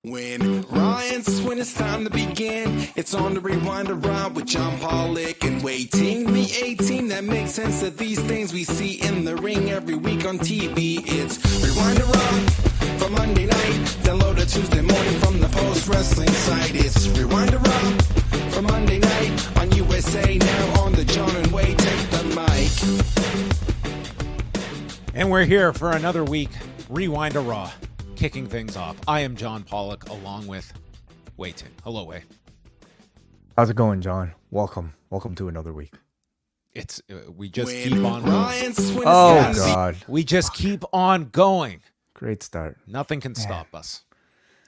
When Ryan's when it's time to begin, it's on the Rewind Around with John Pollock and Wai Ting. The A-Team that makes sense of these things we see in the ring every week on TV. It's Rewind Around for Monday night. Download it Tuesday morning from the Post Wrestling site. It's Rewind Around for Monday night on USA Now on the John and Wai Take the Mic. And we're here for another week, Rewind a Raw. Kicking things off. I am John Pollock along with Wai Ting. Hello, Wai. How's it going, John? Welcome to another week. It's we just keep on going. Oh God, we just keep on going. Great start. Nothing can stop us.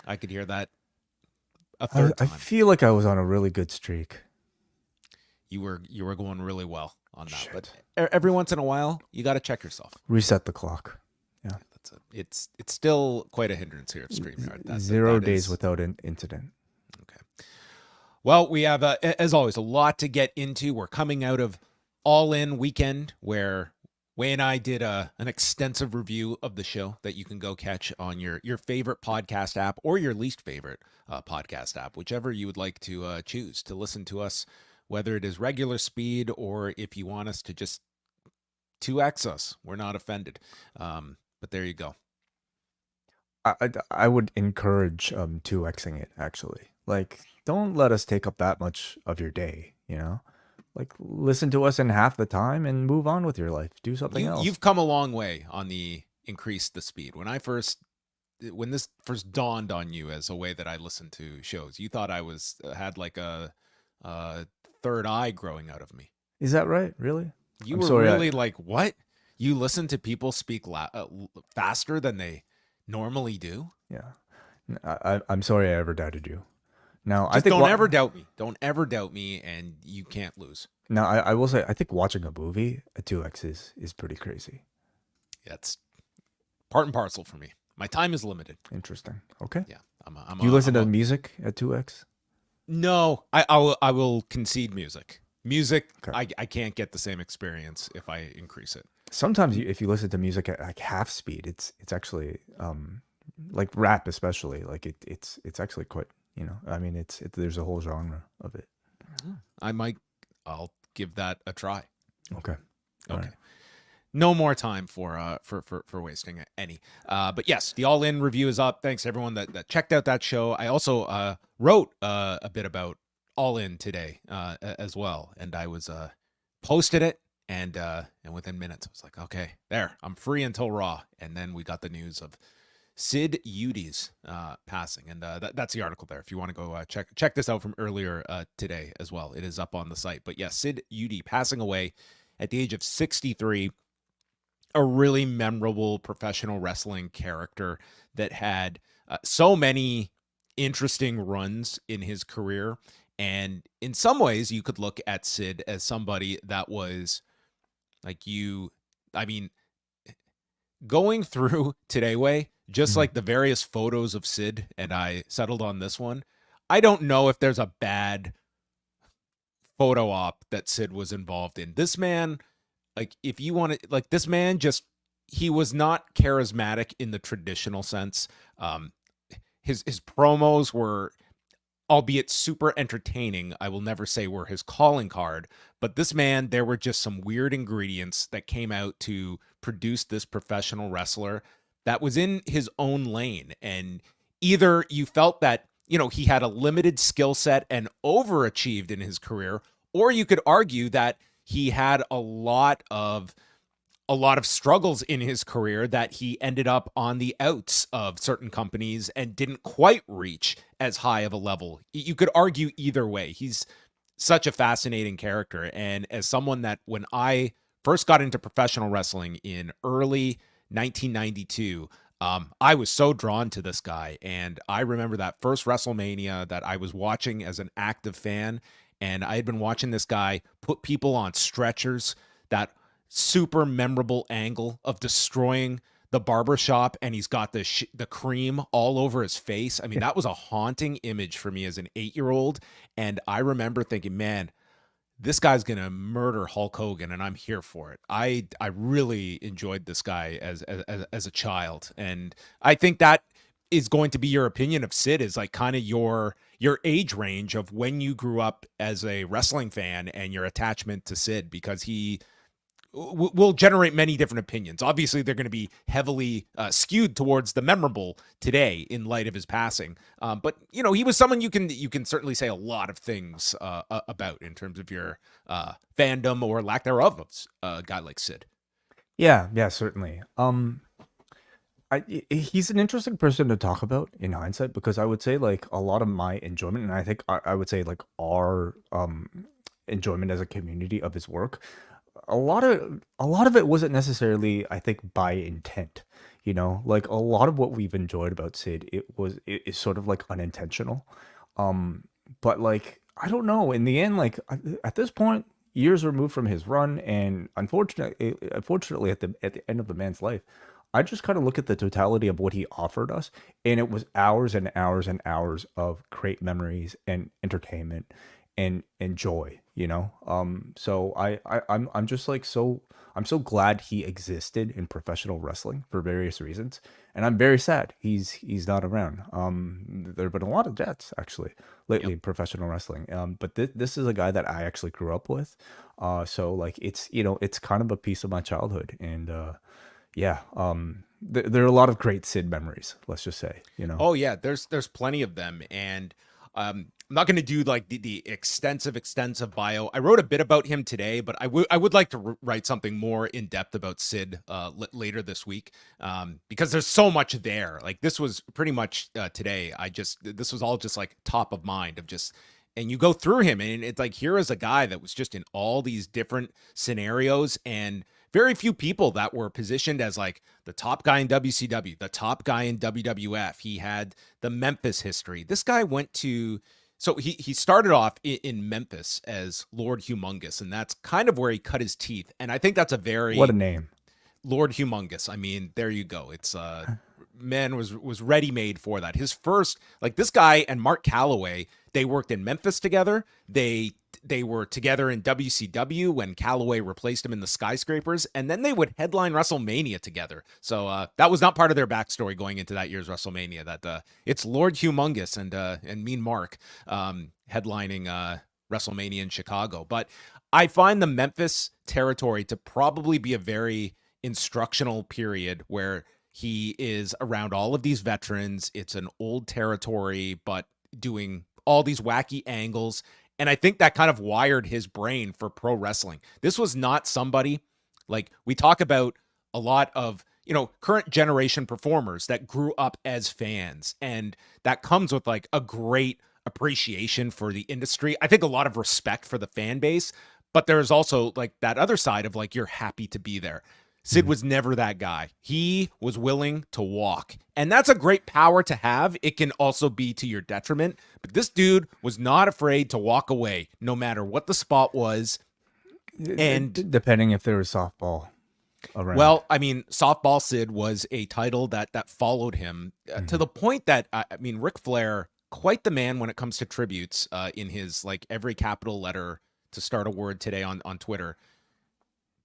I could hear that a third time. I feel like I was on a really good streak. You were going really well on that, Shit. but every once in a while you got to check yourself. Reset the clock. Yeah. It's still quite a hindrance here at StreamYard. 0 days without an incident. Okay. Well, we have, as always, a lot to get into. We're coming out of All In weekend where Wai and I did an extensive review of the show that you can go catch on your favorite podcast app or your least favorite podcast app, whichever you would like to choose to listen to us, whether it is regular speed or if you want us to just 2x us. We're not offended. But there you go. I would encourage 2xing it, actually. Like, don't let us take up that much of your day, you know? Like, listen to us in half the time and move on with your life. Do something else. You've come a long way on the increase the speed. When this first dawned on you as a way that I listen to shows, you thought I had like a third eye growing out of me. Is that right? Really? You were really like, what? You listen to people speak faster than they normally do? Yeah. I'm sorry I ever doubted you. Now, I think don't ever doubt me. Don't ever doubt me, and you can't lose. Now, I will say, I think watching a movie at 2x is pretty crazy. Yeah, it's part and parcel for me. My time is limited. Interesting. Okay. Yeah. Do you listen to music at 2x? No, I will concede music. Music, okay. I can't get the same experience if I increase it. Sometimes if you listen to music at like half speed, it's actually like rap, especially like it's actually quite, you know, I mean there's a whole genre of it. I'll give that a try. Okay. Right. No more time for wasting any. But yes, the All In review is up. Thanks everyone that checked out that show. I also wrote a bit about All In today as well, and I was posted it. And within minutes, I was like, okay, there, I'm free until Raw. And then we got the news of Sid Eudy's passing. And that's the article there. If you want to go check this out from earlier today as well. It is up on the site. But yeah, Sid Eudy passing away at the age of 63. A really memorable professional wrestling character that had so many interesting runs in his career. And in some ways, you could look at Sid as somebody that was... going through today, Wai, just like the various photos of Sid, and I settled on this one. I don't know if there's a bad photo op that Sid was involved in. This man, like, if you want to, like, this man he was not charismatic in the traditional sense. His promos were, albeit super entertaining, I will never say were his calling card, but this man, there were just some weird ingredients that came out to produce this professional wrestler that was in his own lane. And either you felt that, you know, he had a limited skill set and overachieved in his career, or you could argue that he had a lot of struggles in his career that he ended up on the outs of certain companies and didn't quite reach as high of a level. You could argue either way. He's such a fascinating character. And as someone that, when I first got into professional wrestling in early 1992, I was so drawn to this guy. And I remember that first WrestleMania that I was watching as an active fan. And I had been watching this guy put people on stretchers, that super memorable angle of destroying the barbershop, and he's got the cream all over his face. I mean, that was a haunting image for me as an 8-year-old. And I remember thinking, man, this guy's going to murder Hulk Hogan, and I'm here for it. I really enjoyed this guy as a child. And I think that is going to be your opinion of Sid is like kind of your age range of when you grew up as a wrestling fan and your attachment to Sid, because he will generate many different opinions. Obviously, they're going to be heavily skewed towards the memorable today in light of his passing. But you know, he was someone you can certainly say a lot of things about in terms of your fandom or lack thereof of a guy like Sid. Yeah, certainly. He's an interesting person to talk about in hindsight, because I would say like a lot of my enjoyment, and I think I would say like our enjoyment as a community of his work, a lot of it wasn't necessarily, I think, by intent. You know, like a lot of what we've enjoyed about Sid, it is sort of like unintentional. But like, I don't know. In the end, like at this point, years removed from his run, and unfortunately, at the end of the man's life, I just kind of look at the totality of what he offered us, and it was hours and hours and hours of great memories and entertainment and joy, you know. So I'm just like I'm so glad he existed in professional wrestling for various reasons, and I'm very sad he's not around. There have been a lot of deaths actually lately in professional wrestling. But this is a guy that I actually grew up with. So like it's, you know, it's kind of a piece of my childhood, and yeah, there are a lot of great Sid memories, let's just say, you know. Oh yeah, there's plenty of them, and I'm not going to do like the extensive bio. I wrote a bit about him today, but I would like to write something more in depth about Sid later this week, because there's so much there. Like this was pretty much today. This was all just like top of mind of just, and you go through him, and it's like, here is a guy that was just in all these different scenarios, and very few people that were positioned as like the top guy in WCW, the top guy in WWF. He had the Memphis history. This guy went to, so he started off in Memphis as Lord Humongous, and that's kind of where he cut his teeth. And I think that's a very, what a name, Lord Humongous. I mean, there you go. It's man was ready made for that. His first, like, this guy and Mark Calloway, they worked in Memphis together. They were together in WCW when Calloway replaced him in the Skyscrapers, and then they would headline WrestleMania together. So that was not part of their backstory going into that year's WrestleMania. That it's Lord Humongous and Mean Mark headlining WrestleMania in Chicago. But I find the Memphis territory to probably be a very instructional period where he is around all of these veterans. It's an old territory, but doing all these wacky angles. And I think that kind of wired his brain for pro wrestling. This was not somebody, like we talk about a lot of, you know, current generation performers that grew up as fans, and that comes with like a great appreciation for the industry. I think a lot of respect for the fan base, but there's also like that other side of like, you're happy to be there. Sid was never that guy. He was willing to walk. And that's a great power to have. It can also be to your detriment. But this dude was not afraid to walk away, no matter what the spot was. And depending if there was softball around. Well, I mean, softball Sid was a title that followed him to the point that, I mean, Ric Flair, quite the man when it comes to tributes in his, like, every capital letter to start a word today on Twitter.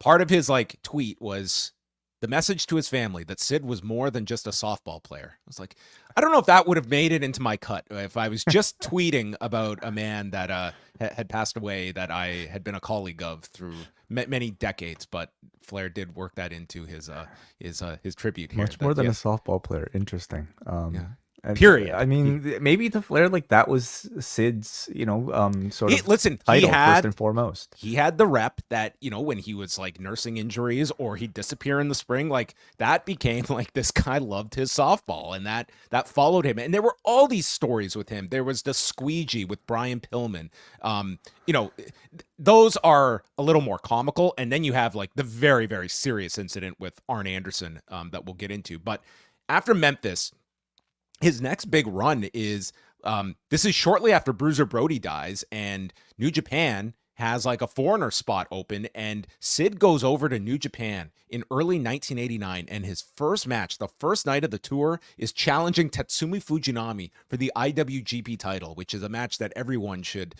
Part of his like tweet was the message to his family that Sid was more than just a softball player. I was like, I don't know if that would have made it into my cut if I was just tweeting about a man that had passed away that I had been a colleague of through many decades. But Flair did work that into his tribute here. Much more than a softball player. Interesting. Yeah. Period. I mean, maybe to Flair, like that was Sid's, you know, sort of title first and foremost. He had the rep that, you know, when he was like nursing injuries or he'd disappear in the spring, like that became like this guy loved his softball, and that followed him. And there were all these stories with him. There was the squeegee with Brian Pillman. You know, those are a little more comical. And then you have like the very, very serious incident with Arn Anderson that we'll get into. But after Memphis, his next big run is, this is shortly after Bruiser Brody dies, and New Japan has like a foreigner spot open, and Sid goes over to New Japan in early 1989, and his first match, the first night of the tour, is challenging Tatsumi Fujinami for the IWGP title, which is a match that everyone should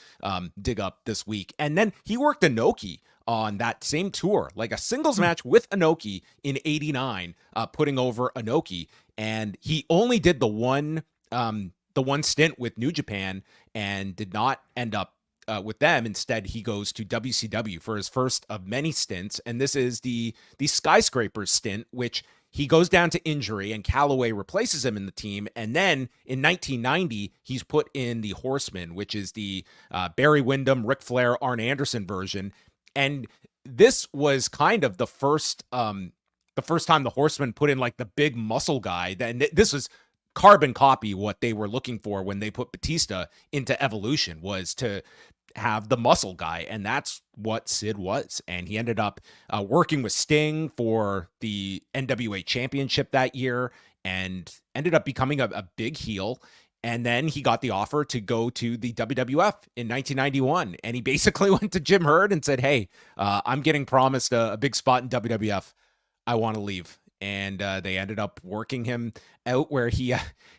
dig up this week. And then he worked Inoki on that same tour, like a singles match with Inoki in 89, putting over Inoki. and he only did the one stint with New Japan and did not end up with them. Instead, he goes to WCW for his first of many stints, and this is the Skyscrapers stint, which he goes down to injury, and Calloway replaces him in the team. And then in 1990, he's put in the Horsemen, which is the Barry Windham, Ric Flair, Arn Anderson version. And this was kind of the first time the Horsemen put in like the big muscle guy. And this was carbon copy what they were looking for when they put Batista into Evolution, was to have the muscle guy, and that's what Sid was. And he ended up working with Sting for the NWA Championship that year and ended up becoming a big heel. And then he got the offer to go to the WWF in 1991, and he basically went to Jim Herd and said, hey, I'm getting promised a big spot in WWF. I want to leave. And they ended up working him out where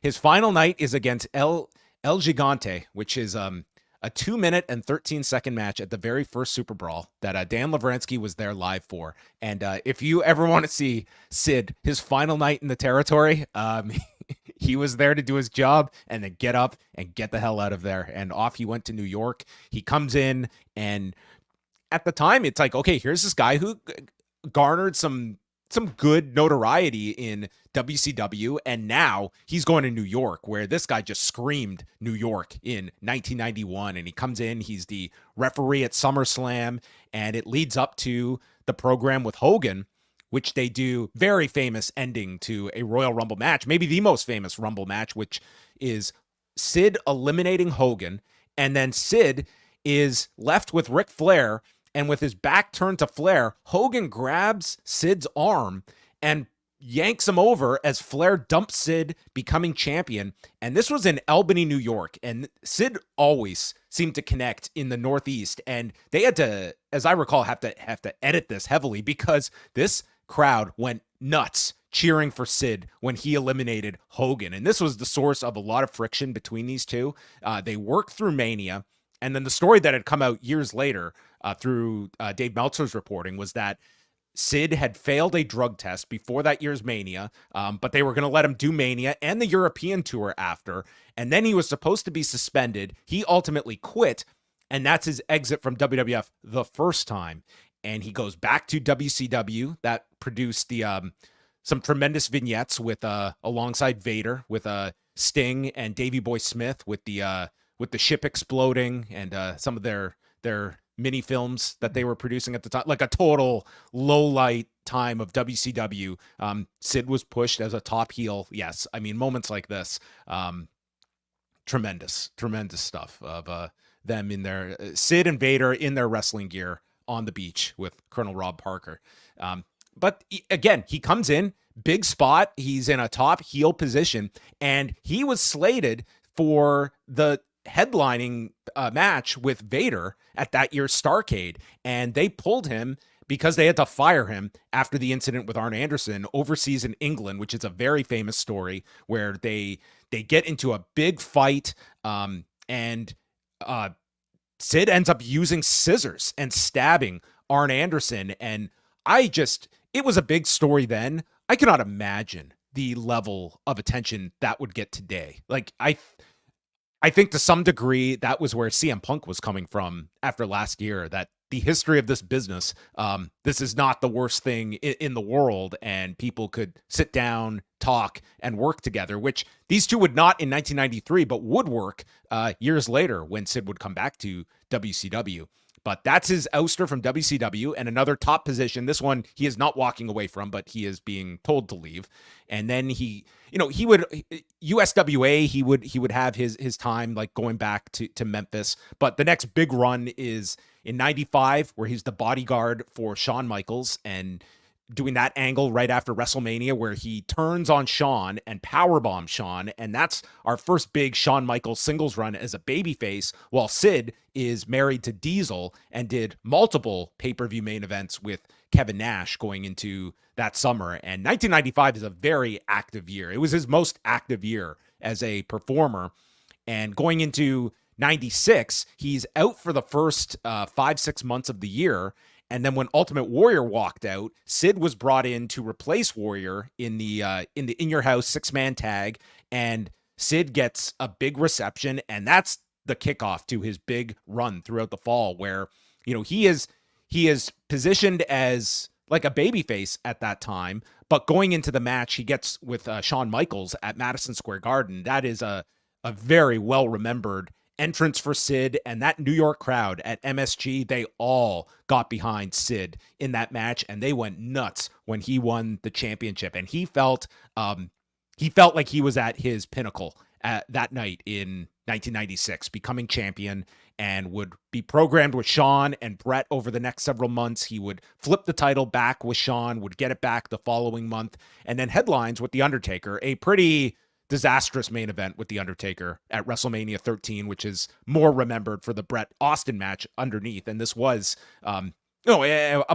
his final night is against El Gigante, which is a 2-minute and 13-second match at the very first Super Brawl that Dan Lavransky was there live for. And if you ever want to see Sid, his final night in the territory, he was there to do his job and then get up and get the hell out of there. And off he went to New York. He comes in, and at the time, it's like, okay, here's this guy who garnered some good notoriety in WCW, and now he's going to New York, where this guy just screamed New York in 1991, and he comes in, he's the referee at SummerSlam, and it leads up to the program with Hogan, which they do very famous ending to a Royal Rumble match, maybe the most famous Rumble match, which is Sid eliminating Hogan, and then Sid is left with Ric Flair. And with his back turned to Flair, Hogan grabs Sid's arm and yanks him over as Flair dumps Sid, becoming champion. And this was in Albany, New York. And Sid always seemed to connect in the Northeast. And they had to, as I recall, have to edit this heavily, because this crowd went nuts cheering for Sid when he eliminated Hogan. And this was the source of a lot of friction between these two. They worked through Mania. And then the story that had come out years later through Dave Meltzer's reporting was that Sid had failed a drug test before that year's Mania, but they were going to let him do Mania and the European tour after. And then he was supposed to be suspended. He ultimately quit, and that's his exit from WWF the first time. And he goes back to WCW that produced the some tremendous vignettes with alongside Vader, with Sting and Davey Boy Smith, with the ship exploding, and some of their mini films that they were producing at the time, like a total low light time of WCW. Sid was pushed as a top heel. Yes. I mean, moments like this, tremendous stuff of them in their Sid and Vader in their wrestling gear on the beach with Colonel Rob Parker. But again, he comes in, big spot. He's in a top heel position, and he was slated for the headlining match with Vader at that year's Starrcade, and they pulled him because they had to fire him after the incident with Arn Anderson overseas in England, which is a very famous story where they get into a big fight, and Sid ends up using scissors and stabbing Arn Anderson. And it was a big story then. I cannot imagine the level of attention that would get today. Like, I think to some degree that was where CM Punk was coming from after last year, that the history of this business, this is not the worst thing in the world, and people could sit down, talk, and work together, which these two would not in 1993, but would work years later when Sid would come back to WCW. But that's his ouster from WCW, and another top position. This one he is not walking away from, but he is being told to leave. And then he would USWA. He would have his time like going back to Memphis. But the next big run is in '95, where he's the bodyguard for Shawn Michaels and doing that angle right after WrestleMania where he turns on Shawn and powerbombs Shawn. And that's our first big Shawn Michaels singles run as a babyface, while Sid is married to Diesel and did multiple pay-per-view main events with Kevin Nash going into that summer. And 1995 is a very active year. It was his most active year as a performer. And going into 96, he's out for the first 5-6 months of the year. And then when Ultimate Warrior walked out, Sid was brought in to replace Warrior in the In Your House 6-man tag, and Sid gets a big reception, and that's the kickoff to his big run throughout the fall, where he is positioned as like a babyface at that time, but going into the match he gets with Shawn Michaels at Madison Square Garden. That is a very well remembered entrance for Sid, and that New York crowd at MSG, they all got behind Sid in that match, and they went nuts when he won the championship. And he felt like he was at his pinnacle that night in 1996, becoming champion, and would be programmed with Shawn and Brett over the next several months. He would flip the title back with Shawn, would get it back the following month, and then headlines with The Undertaker, a pretty disastrous main event with The Undertaker at WrestleMania 13, which is more remembered for the Bret Austin match underneath. And this was a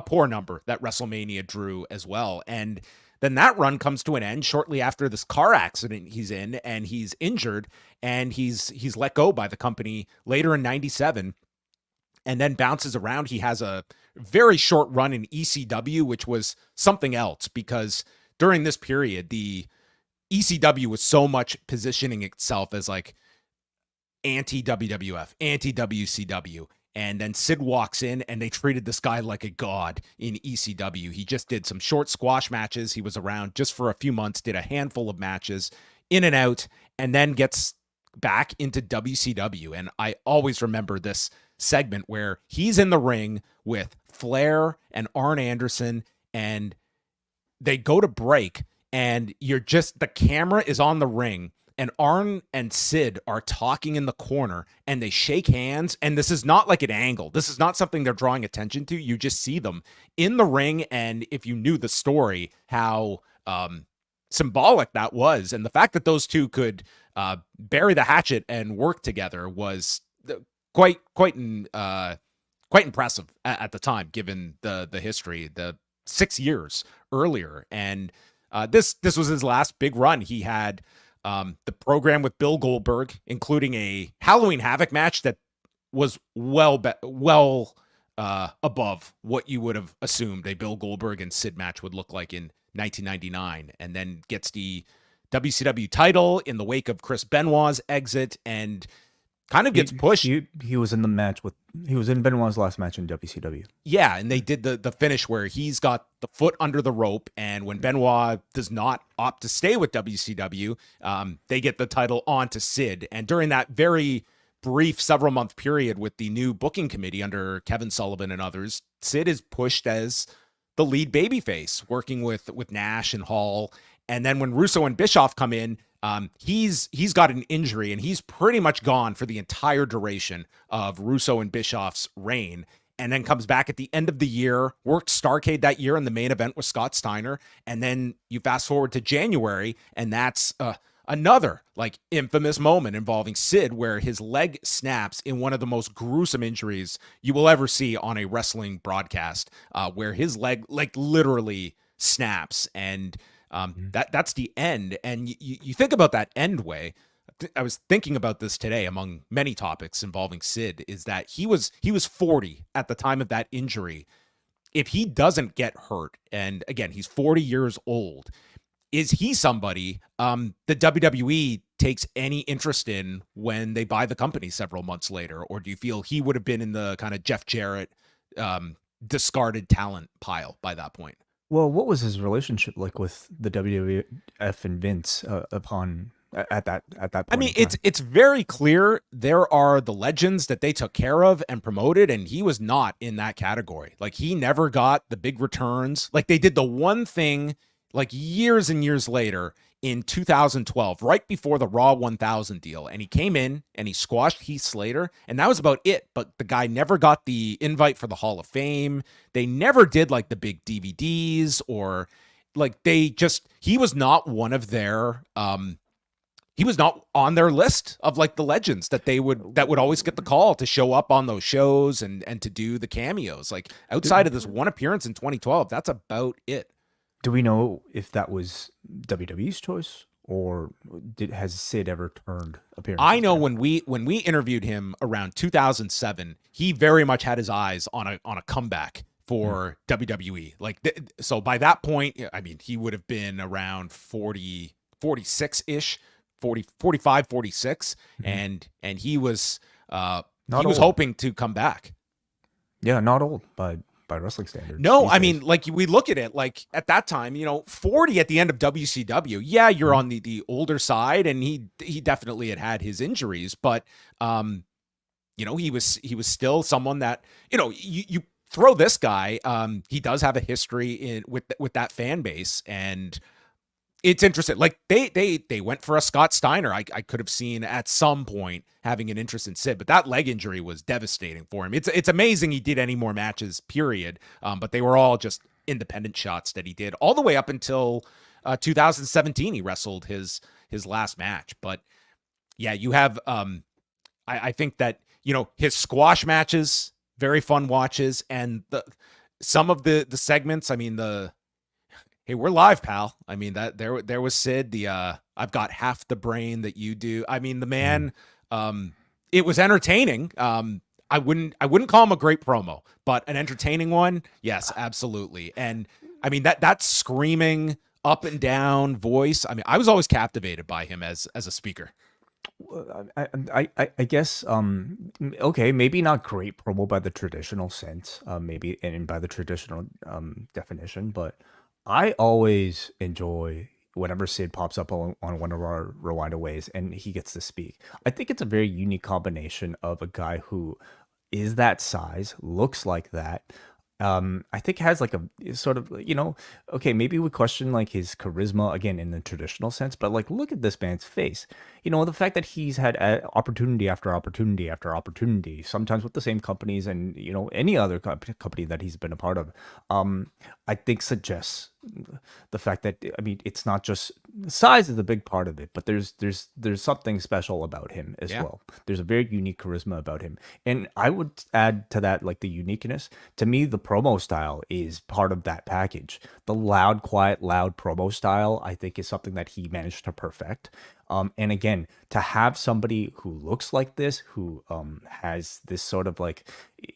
poor number that WrestleMania drew as well. And then that run comes to an end shortly after this car accident he's in, and he's injured, and he's let go by the company later in 97, and then bounces around. He has a very short run in ECW, which was something else, because during this period, the ECW was so much positioning itself as like anti-WWF, anti-WCW. And then Sid walks in, and they treated this guy like a god in ECW. He just did some short squash matches. He was around just for a few months, did a handful of matches, in and out, and then gets back into WCW. And I always remember this segment where he's in the ring with Flair and Arn Anderson, and they go to break, and the camera is on the ring, and Arn and Sid are talking in the corner, and they shake hands. And this is not like an angle. This is not something they're drawing attention to. You just see them in the ring. And if you knew the story, how symbolic that was, and the fact that those two could bury the hatchet and work together was quite impressive at the time, given the history, the 6 years earlier. And this was his last big run. He had the program with Bill Goldberg, including a Halloween Havoc match that was well above what you would have assumed a Bill Goldberg and Sid match would look like in 1999, and then gets the WCW title in the wake of Chris Benoit's exit, and kind of gets pushed. He was in the match he was in Benoit's last match in WCW. Yeah, and they did the finish where he's got the foot under the rope, and when Benoit does not opt to stay with WCW, they get the title onto Sid. And during that very brief several-month period with the new booking committee under Kevin Sullivan and others, Sid is pushed as the lead babyface, working with Nash and Hall. And then when Russo and Bischoff come in, he's got an injury, and he's pretty much gone for the entire duration of Russo and Bischoff's reign, and then comes back at the end of the year, worked Starrcade that year in the main event with Scott Steiner. And then you fast forward to January, and that's another like infamous moment involving Sid, where his leg snaps in one of the most gruesome injuries you will ever see on a wrestling broadcast, where his leg like literally snaps. And that's the end. And you think about that end way. I was thinking about this today among many topics involving Sid, is that he was 40 at the time of that injury. If he doesn't get hurt, and again, he's 40 years old, is he somebody the WWE takes any interest in when they buy the company several months later? Or do you feel he would have been in the kind of Jeff Jarrett discarded talent pile by that point? Well, what was his relationship like with the WWF and Vince at that point? I mean, it's very clear there are the legends that they took care of and promoted, and he was not in that category. Like, he never got the big returns. Like, they did the one thing like years and years later in 2012, right before the Raw 1000 deal, and he came in and he squashed Heath Slater, and that was about it. But the guy never got the invite for the Hall of Fame. They never did like the big DVDs, or like he was not one of their he was not on their list of like the legends that would always get the call to show up on those shows and to do the cameos. Like, outside of this one appearance in 2012, that's about it. Do we know if that was WWE's choice, or has Sid ever turned appearances? I know when we interviewed him around 2007, he very much had his eyes on a comeback for WWE. Like, so by that point, I mean, he would have been around 40, 46-ish, 40, 45, 46. And he was, hoping to come back. Yeah, not old by wrestling standards. No, I mean, like, we look at it, like, at that time, 40 at the end of WCW. Yeah, you're on the older side, and he definitely had his injuries, but he was still someone that, you throw this guy, he does have a history with that fan base, and it's interesting. Like, they went for a Scott Steiner. I could have seen at some point having an interest in Sid, but that leg injury was devastating for him. It's amazing he did any more matches, period. But they were all just independent shots that he did all the way up until 2017. He wrestled his last match. But yeah, you have I think that his squash matches, very fun watches, and some of the segments. I mean, hey, we're live, pal. I mean, that there was Sid, I've got half the brain that you do. I mean, the man, it was entertaining. I wouldn't call him a great promo, but an entertaining one. Yes, absolutely. And I mean, that screaming up and down voice. I mean, I was always captivated by him as a speaker. I guess okay, maybe not great promo by the traditional sense, maybe and by the traditional definition, but I always enjoy whenever Sid pops up on one of our Rewind-A-Ways and he gets to speak. I think it's a very unique combination of a guy who is that size, looks like that. I think has like a sort of, okay, maybe we question like his charisma again in the traditional sense, but like, look at this man's face. The fact that he's had opportunity after opportunity after opportunity, sometimes with the same companies and, any other company that he's been a part of, I think suggests the fact that, I mean, it's not just size is a big part of it, but there's something special about him as well. There's a very unique charisma about him. And I would add to that, like, the uniqueness. To me, the promo style is part of that package. The loud, quiet, loud promo style, I think, is something that he managed to perfect. And again, to have somebody who looks like this, who has this sort of like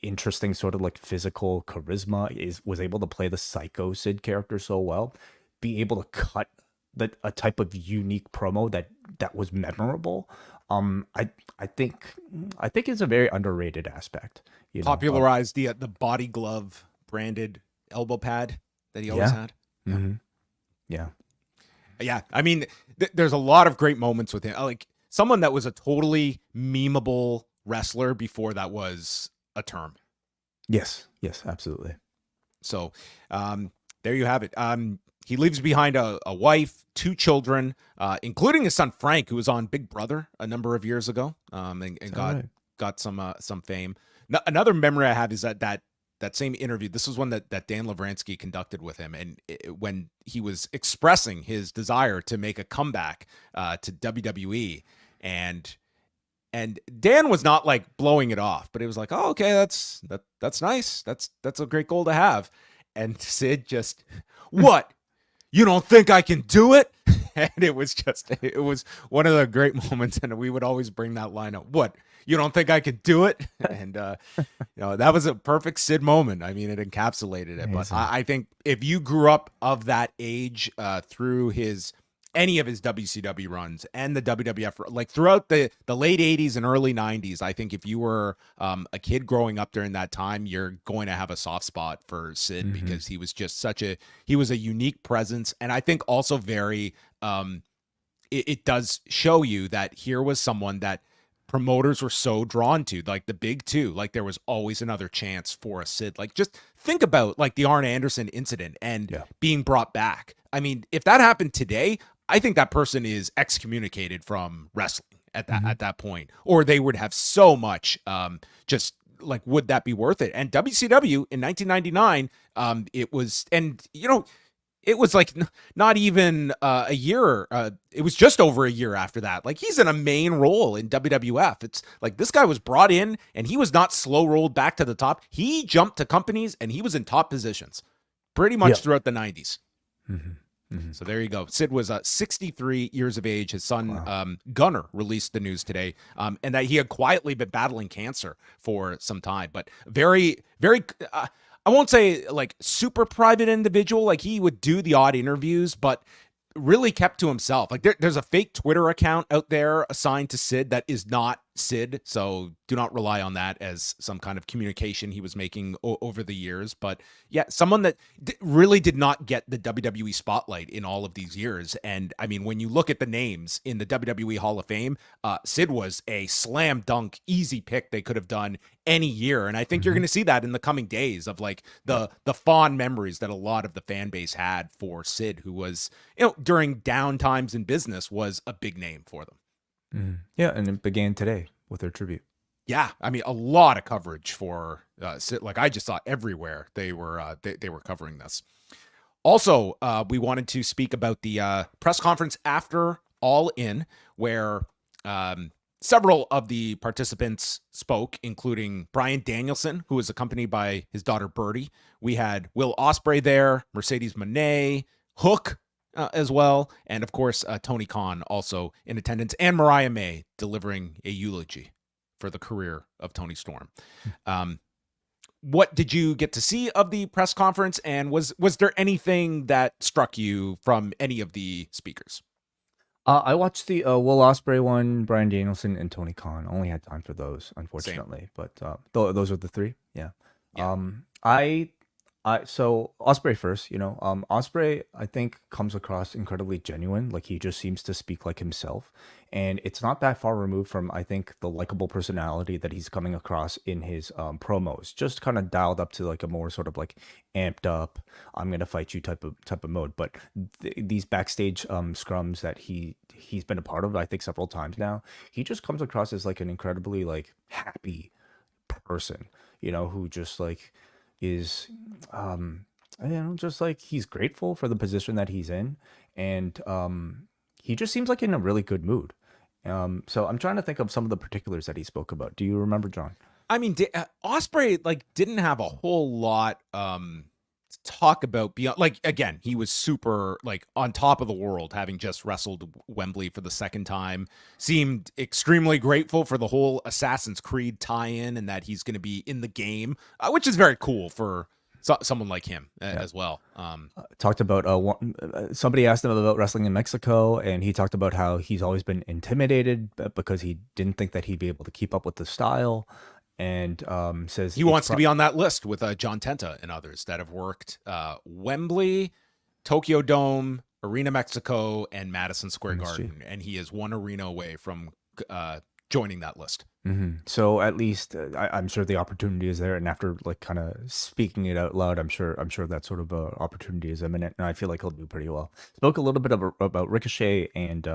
interesting sort of like physical charisma, was able to play the psycho Sid character so well, be able to cut a type of unique promo that was memorable. I think it's a very underrated aspect. Popularized the body glove branded elbow pad that he always had. Mm-hmm. Yeah. Yeah, I mean, there's a lot of great moments with him. Like, someone that was a totally memeable wrestler before that was a term. Yes, absolutely. So, there you have it. He leaves behind a wife, 2 children, including his son Frank, who was on Big Brother a number of years ago, and got some fame. Another memory I have is that same interview. This was one that Dan Lavransky conducted with him, and when he was expressing his desire to make a comeback to WWE, and Dan was not like blowing it off, but it was like, oh, okay, that's nice. That's a great goal to have. And Sid just, what? You don't think I can do it? And it was one of the great moments, and we would always bring that line up. What? You don't think I could do it? And, that was a perfect Sid moment. I mean, it encapsulated it. But I think if you grew up of that age through any of his WCW runs and the WWF, like throughout the late 80s and early 90s, I think if you were a kid growing up during that time, you're going to have a soft spot for Sid, because he was just he was a unique presence. And I think also very, it does show you that here was someone that promoters were so drawn to, like the big two. Like, there was always another chance for a Sid. Like, just think about like the Arn Anderson incident and being brought back. I mean, if that happened today, I think that person is excommunicated from wrestling at that point, or they would have so much just like, would that be worth it? And WCW in 1999, it was, and it was like not even a year. It was just over a year after that. Like, he's in a main role in WWF. It's like this guy was brought in and he was not slow rolled back to the top. He jumped to companies and he was in top positions pretty much throughout the 90s. So there you go. Sid was 63 years of age. His son, Gunner, released the news today, and that he had quietly been battling cancer for some time. But very, very, I won't say like super private individual. Like he would do the odd interviews, but really kept to himself. Like there's a fake Twitter account out there assigned to Sid that is not Sid. So do not rely on that as some kind of communication he was making over the years. But yeah, someone that really did not get the WWE spotlight in all of these years. And I mean, when you look at the names in the WWE Hall of Fame, Sid was a slam dunk, easy pick they could have done any year. And I think you're going to see that in the coming days of like the fond memories that a lot of the fan base had for Sid, who was, during down times in business was a big name for them. Yeah, and it began today with their tribute. Yeah, I mean, a lot of coverage for Sid. Like I just saw everywhere they were covering this. Also, we wanted to speak about the press conference after All In, where several of the participants spoke, including Bryan Danielson, who was accompanied by his daughter Birdie. We had Will Ospreay there, Mercedes Moné, Hook as well, and of course Tony Khan also in attendance, and Mariah May delivering a eulogy for the career of Tony Storm. What did you get to see of the press conference, and was there anything that struck you from any of the speakers? I watched the Will Ospreay one, Bryan Danielson, and Tony Khan. Only had time for those, unfortunately. Same. But those are the three. Yeah. So Ospreay first. Ospreay I think comes across incredibly genuine. Like he just seems to speak like himself, and it's not that far removed from I think the likable personality that he's coming across in his promos. Just kind of dialed up to like a more sort of like amped up, I'm gonna fight you type of mode. But these backstage scrums that he's been a part of, I think several times now, he just comes across as like an incredibly like happy person. Who just like is just like he's grateful for the position that he's in, and he just seems like in a really good mood. So I'm trying to think of some of the particulars that he spoke about. Do you remember, John? I mean, Ospreay like didn't have a whole lot to talk about beyond, like, again, he was super like on top of the world, having just wrestled Wembley for the second time, seemed extremely grateful for the whole Assassin's Creed tie-in and that he's going to be in the game, which is very cool for someone like him as well. Talked about somebody asked him about wrestling in Mexico, and he talked about how he's always been intimidated because he didn't think that he'd be able to keep up with the style. And says he wants to be on that list with John Tenta and others that have worked Wembley, Tokyo Dome, Arena Mexico, and Madison Square Garden, and he is one arena away from joining that list. So at least I'm sure the opportunity is there, and after like kind of speaking it out loud, I'm sure that sort of opportunity is imminent, and I feel like he'll do pretty well. Spoke a little bit about Ricochet, and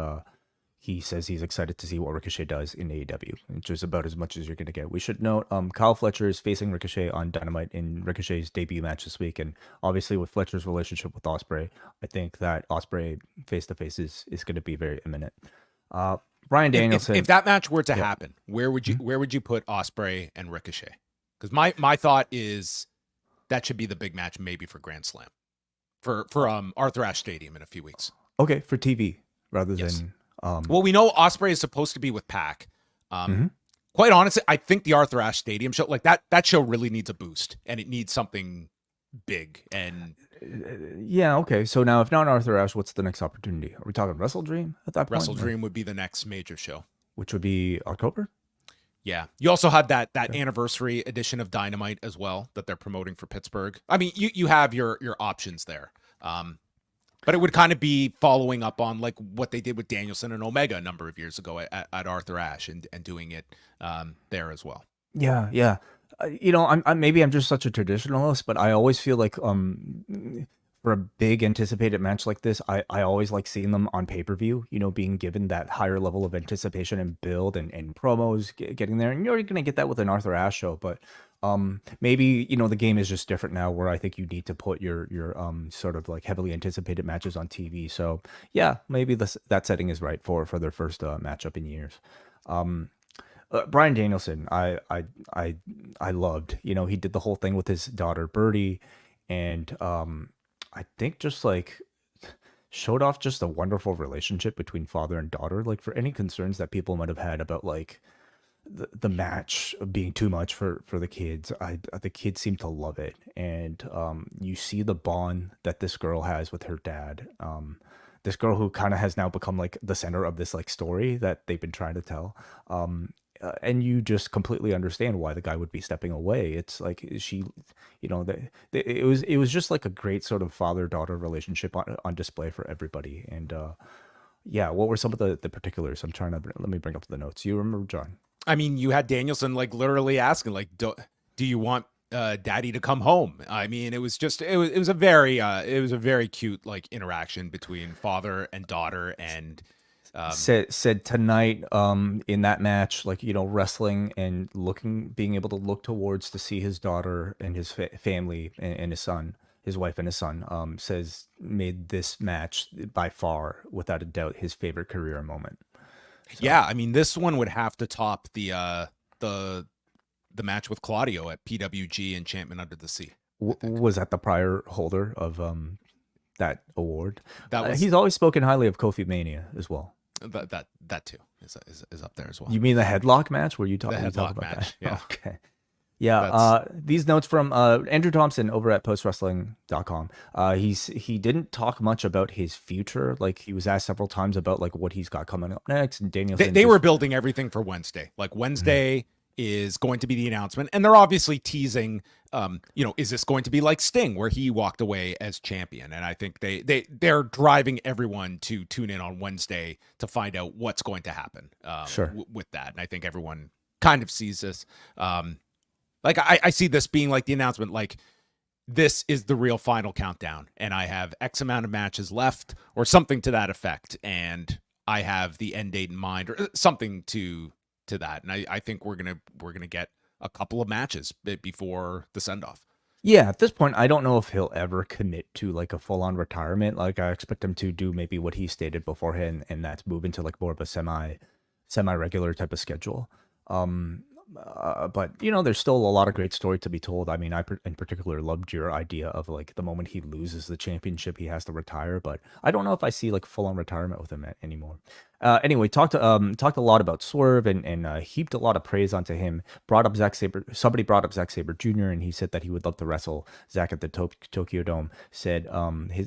he says he's excited to see what Ricochet does in AEW, which is about as much as you're going to get. We should note Kyle Fletcher is facing Ricochet on Dynamite in Ricochet's debut match this week, and obviously with Fletcher's relationship with Ospreay, I think that Ospreay face-to-face is going to be very imminent. Bryan Danielson. If that match were to happen, where would you put Ospreay and Ricochet? Because my thought is that should be the big match, maybe for Grand Slam, for Arthur Ashe Stadium in a few weeks. Okay, for TV rather than. Well, we know Ospreay is supposed to be with Pac. Quite honestly, I think the Arthur Ashe Stadium show, like that show really needs a boost, and it needs something big. And yeah, okay. So now, if not Arthur Ashe, what's the next opportunity? Are we talking Wrestle Dream at that point? Wrestle Dream would be the next major show, which would be October. Yeah, you also have that anniversary edition of Dynamite as well that they're promoting for Pittsburgh. I mean, you have your options there. But it would kind of be following up on like what they did with Danielson and Omega a number of years ago at Arthur Ashe and doing it there as well. Yeah. I'm just such a traditionalist, but I always feel like for a big anticipated match like this, I always like seeing them on pay-per-view, being given that higher level of anticipation and build and promos getting there. And you're going to get that with an Arthur Ashe show, but maybe, the game is just different now where I think you need to put your sort of like heavily anticipated matches on TV. So yeah, maybe that setting is right for their first matchup in years. Bryan Danielson, I loved, he did the whole thing with his daughter Birdie, and I think just like showed off just a wonderful relationship between father and daughter. Like for any concerns that people might have had about like the match being too much for the kids. The kids seem to love it, and you see the bond that this girl has with her dad. This girl who kind of has now become like the center of this like story that they've been trying to tell. And you just completely understand why the guy would be stepping away. It's like she, it was just like a great sort of father-daughter relationship on display for everybody. And yeah, what were some of the particulars? Let me bring up the notes. You remember, John? I mean, you had Danielson like literally asking, like, do you want daddy to come home? I mean, it was a very cute like interaction between father and daughter, and said tonight in that match, like, wrestling and being able to look towards to see his daughter and his family and his son, his wife and his son, says made this match by far, without a doubt, his favorite career moment. So. Yeah, I mean, this one would have to top the match with Claudio at PWG Enchantment Under the Sea. Was that the prior holder of that award? That was, he's always spoken highly of Kofi Mania as well. That too is up there as well. You mean the headlock match where you talk about match, that? Yeah. Okay. Yeah. These notes from Andrew Thompson over at postwrestling.com. He didn't talk much about his future. Like, he was asked several times about like what he's got coming up next. And Danielson, they were building everything for Wednesday. Like, Wednesday is going to be the announcement, and they're obviously teasing. Is this going to be like Sting, where he walked away as champion? And I think they're driving everyone to tune in on Wednesday to find out what's going to happen. Sure. With that, and I think everyone kind of sees this. Like, I see this being like the announcement, like, this is the real final countdown, and I have X amount of matches left, or something to that effect, and I have the end date in mind, or something to that. And I think we're gonna get a couple of matches before the send off. Yeah, at this point, I don't know if he'll ever commit to like a full on retirement. Like, I expect him to do maybe what he stated beforehand, and that's move into like more of a semi regular type of schedule. But there's still a lot of great story to be told. I mean, I in particular loved your idea of like the moment he loses the championship, he has to retire. But I don't know if I see like full on retirement with him anymore. Anyway, talked a lot about Swerve and heaped a lot of praise onto him. Brought up Zack Sabre. Somebody brought up Zack Sabre Jr. and he said that he would love to wrestle Zack at the Tokyo Dome. Said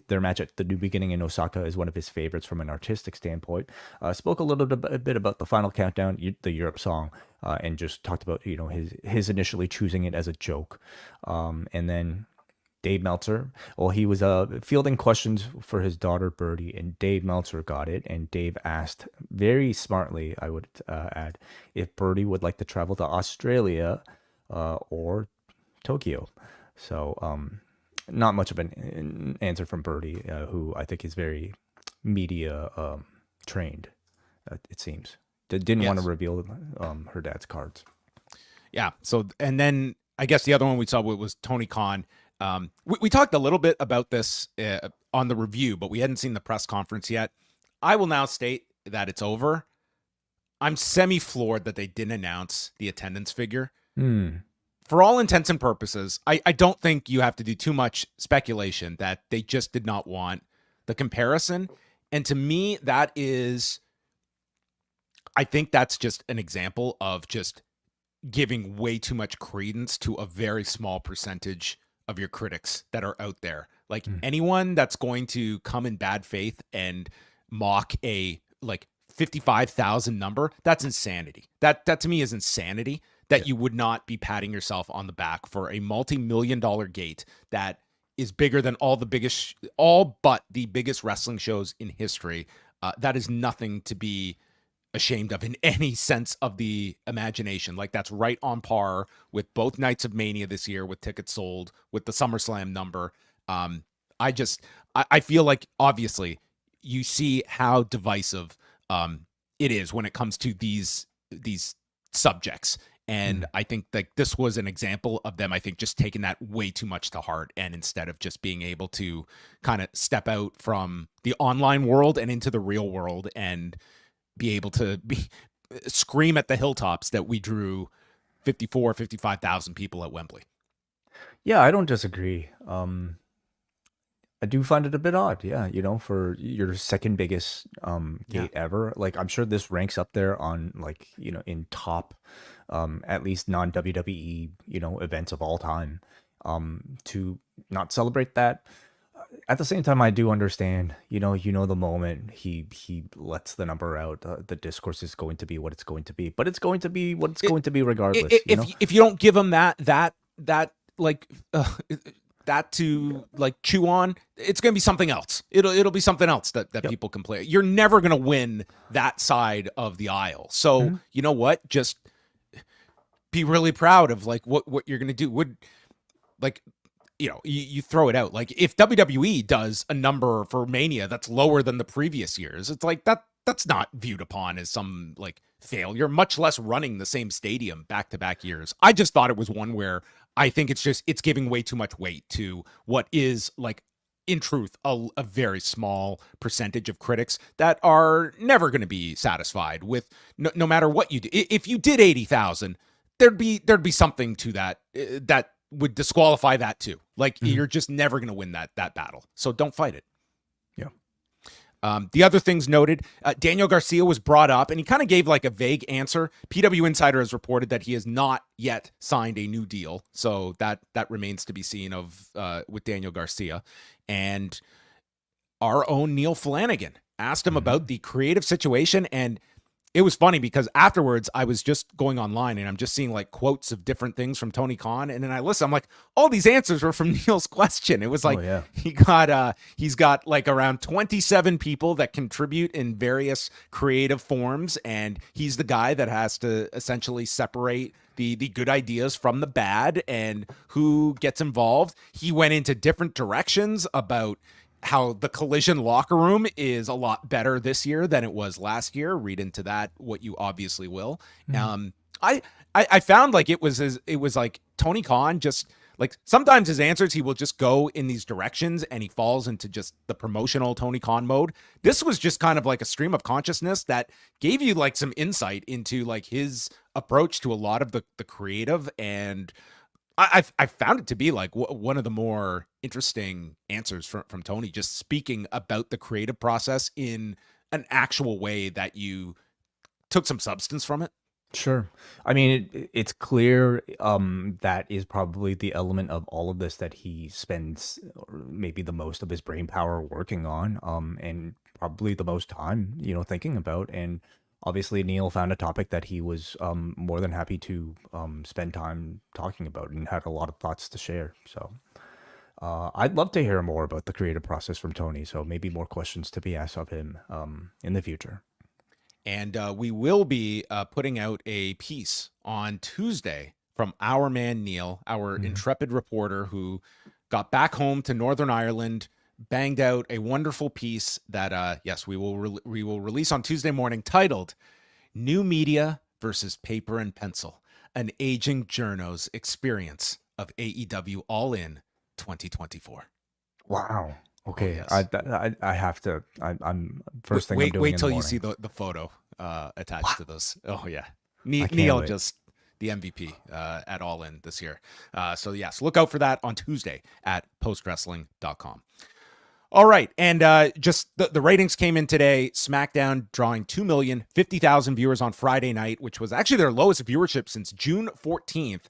their match at the New Beginning in Osaka is one of his favorites from an artistic standpoint. Spoke a little bit about the Final Countdown, the Europe song. And just talked about his initially choosing it as a joke, and then Dave Meltzer. Well, he was fielding questions for his daughter Birdie, and Dave Meltzer got it. And Dave asked very smartly, I would add, if Birdie would like to travel to Australia or Tokyo. So not much of an answer from Birdie, who I think is very media trained. It seems. Didn't want to reveal her dad's cards. Yeah. So, and then I guess the other one we saw was Tony Khan. We talked a little bit about this on the review, but we hadn't seen the press conference yet. I will now state that it's over. I'm semi-floored that they didn't announce the attendance figure. For all intents and purposes, I don't think you have to do too much speculation that they just did not want the comparison. And to me, I think that's just an example of just giving way too much credence to a very small percentage of your critics that are out there. Like, anyone that's going to come in bad faith and mock a like 55,000 number, that's insanity. That to me is insanity, that you would not be patting yourself on the back for a multi-million-dollar gate that is bigger than all but the biggest wrestling shows in history. That is nothing to be ashamed of in any sense of the imagination. Like, that's right on par with both nights of Mania this year, with tickets sold, with the SummerSlam number. I feel like, obviously, you see how divisive it is when it comes to these subjects. And I think like this was an example of them, I think, just taking that way too much to heart. And instead of just being able to kind of step out from the online world and into the real world and be able to scream at the hilltops that we drew 55,000 people at Wembley. Yeah, I don't disagree. I do find it a bit odd, yeah, for your second biggest Yeah. gate ever. Like, I'm sure this ranks up there on, like, in top at least non WWE, events of all time. To not celebrate that. At the same time, I do understand, the moment he lets the number out, the discourse is going to be what it's going to be, but it's going to be what it's going to be regardless, If you don't give him that like that to like chew on, it's going to be something else. It'll be something else that Yep. people can play. You're never going to win that side of the aisle. So you know what? Just be really proud of like what you're going to do. Would like, you throw it out. Like if WWE does a number for Mania that's lower than the previous years, it's like that's not viewed upon as some like failure, much less running the same stadium back-to-back years. I just thought it was one where I think it's giving way too much weight to what is like, in truth, a very small percentage of critics that are never going to be satisfied with no matter what you do. If you did 80,000, there'd be something to that that would disqualify that too. Like you're just never going to win that battle. So don't fight it. The other things noted, Daniel Garcia was brought up, and he kind of gave like a vague answer. PW Insider has reported that he has not yet signed a new deal, so that remains to be seen with Daniel Garcia. And our own Neil Flanagan asked him about the creative situation, and it was funny because afterwards I was just going online and I'm just seeing like quotes of different things from Tony Khan. And then I listen, I'm like, all these answers were from Neil's question. It was like, he's got like around 27 people that contribute in various creative forms. And he's the guy that has to essentially separate the good ideas from the bad and who gets involved. He went into different directions about how the Collision locker room is a lot better this year than it was last year. Read into that what you obviously will. I found like it was like Tony Khan just like sometimes his answers, he will just go in these directions and he falls into just the promotional Tony Khan mode. This was just kind of like a stream of consciousness that gave you like some insight into like his approach to a lot of the creative, and I found it to be like one of the more interesting answers from Tony, just speaking about the creative process in an actual way that you took some substance from it. Sure. I mean, it's clear that is probably the element of all of this that he spends maybe the most of his brain power working on, and probably the most time, thinking about. And obviously, Neil found a topic that he was more than happy to spend time talking about and had a lot of thoughts to share. So I'd love to hear more about the creative process from Tony. So maybe more questions to be asked of him in the future. And we will be putting out a piece on Tuesday from our man Neil, our intrepid reporter who got back home to Northern Ireland, banged out a wonderful piece that, yes, we will release on Tuesday morning, titled "New Media versus Paper and Pencil: An Aging Journo's Experience of AEW All In 2024." Wow. Okay. Oh, yes. I have to. I'm first thing I'm doing. Wait in till the you see morning. the photo attached to those. Oh yeah, can't Neil wait. just the MVP at All In this year. So yes, look out for that on Tuesday at postwrestling.com. All right, and just the ratings came in today. SmackDown drawing 2,050,000 viewers on Friday night, which was actually their lowest viewership since June 14th.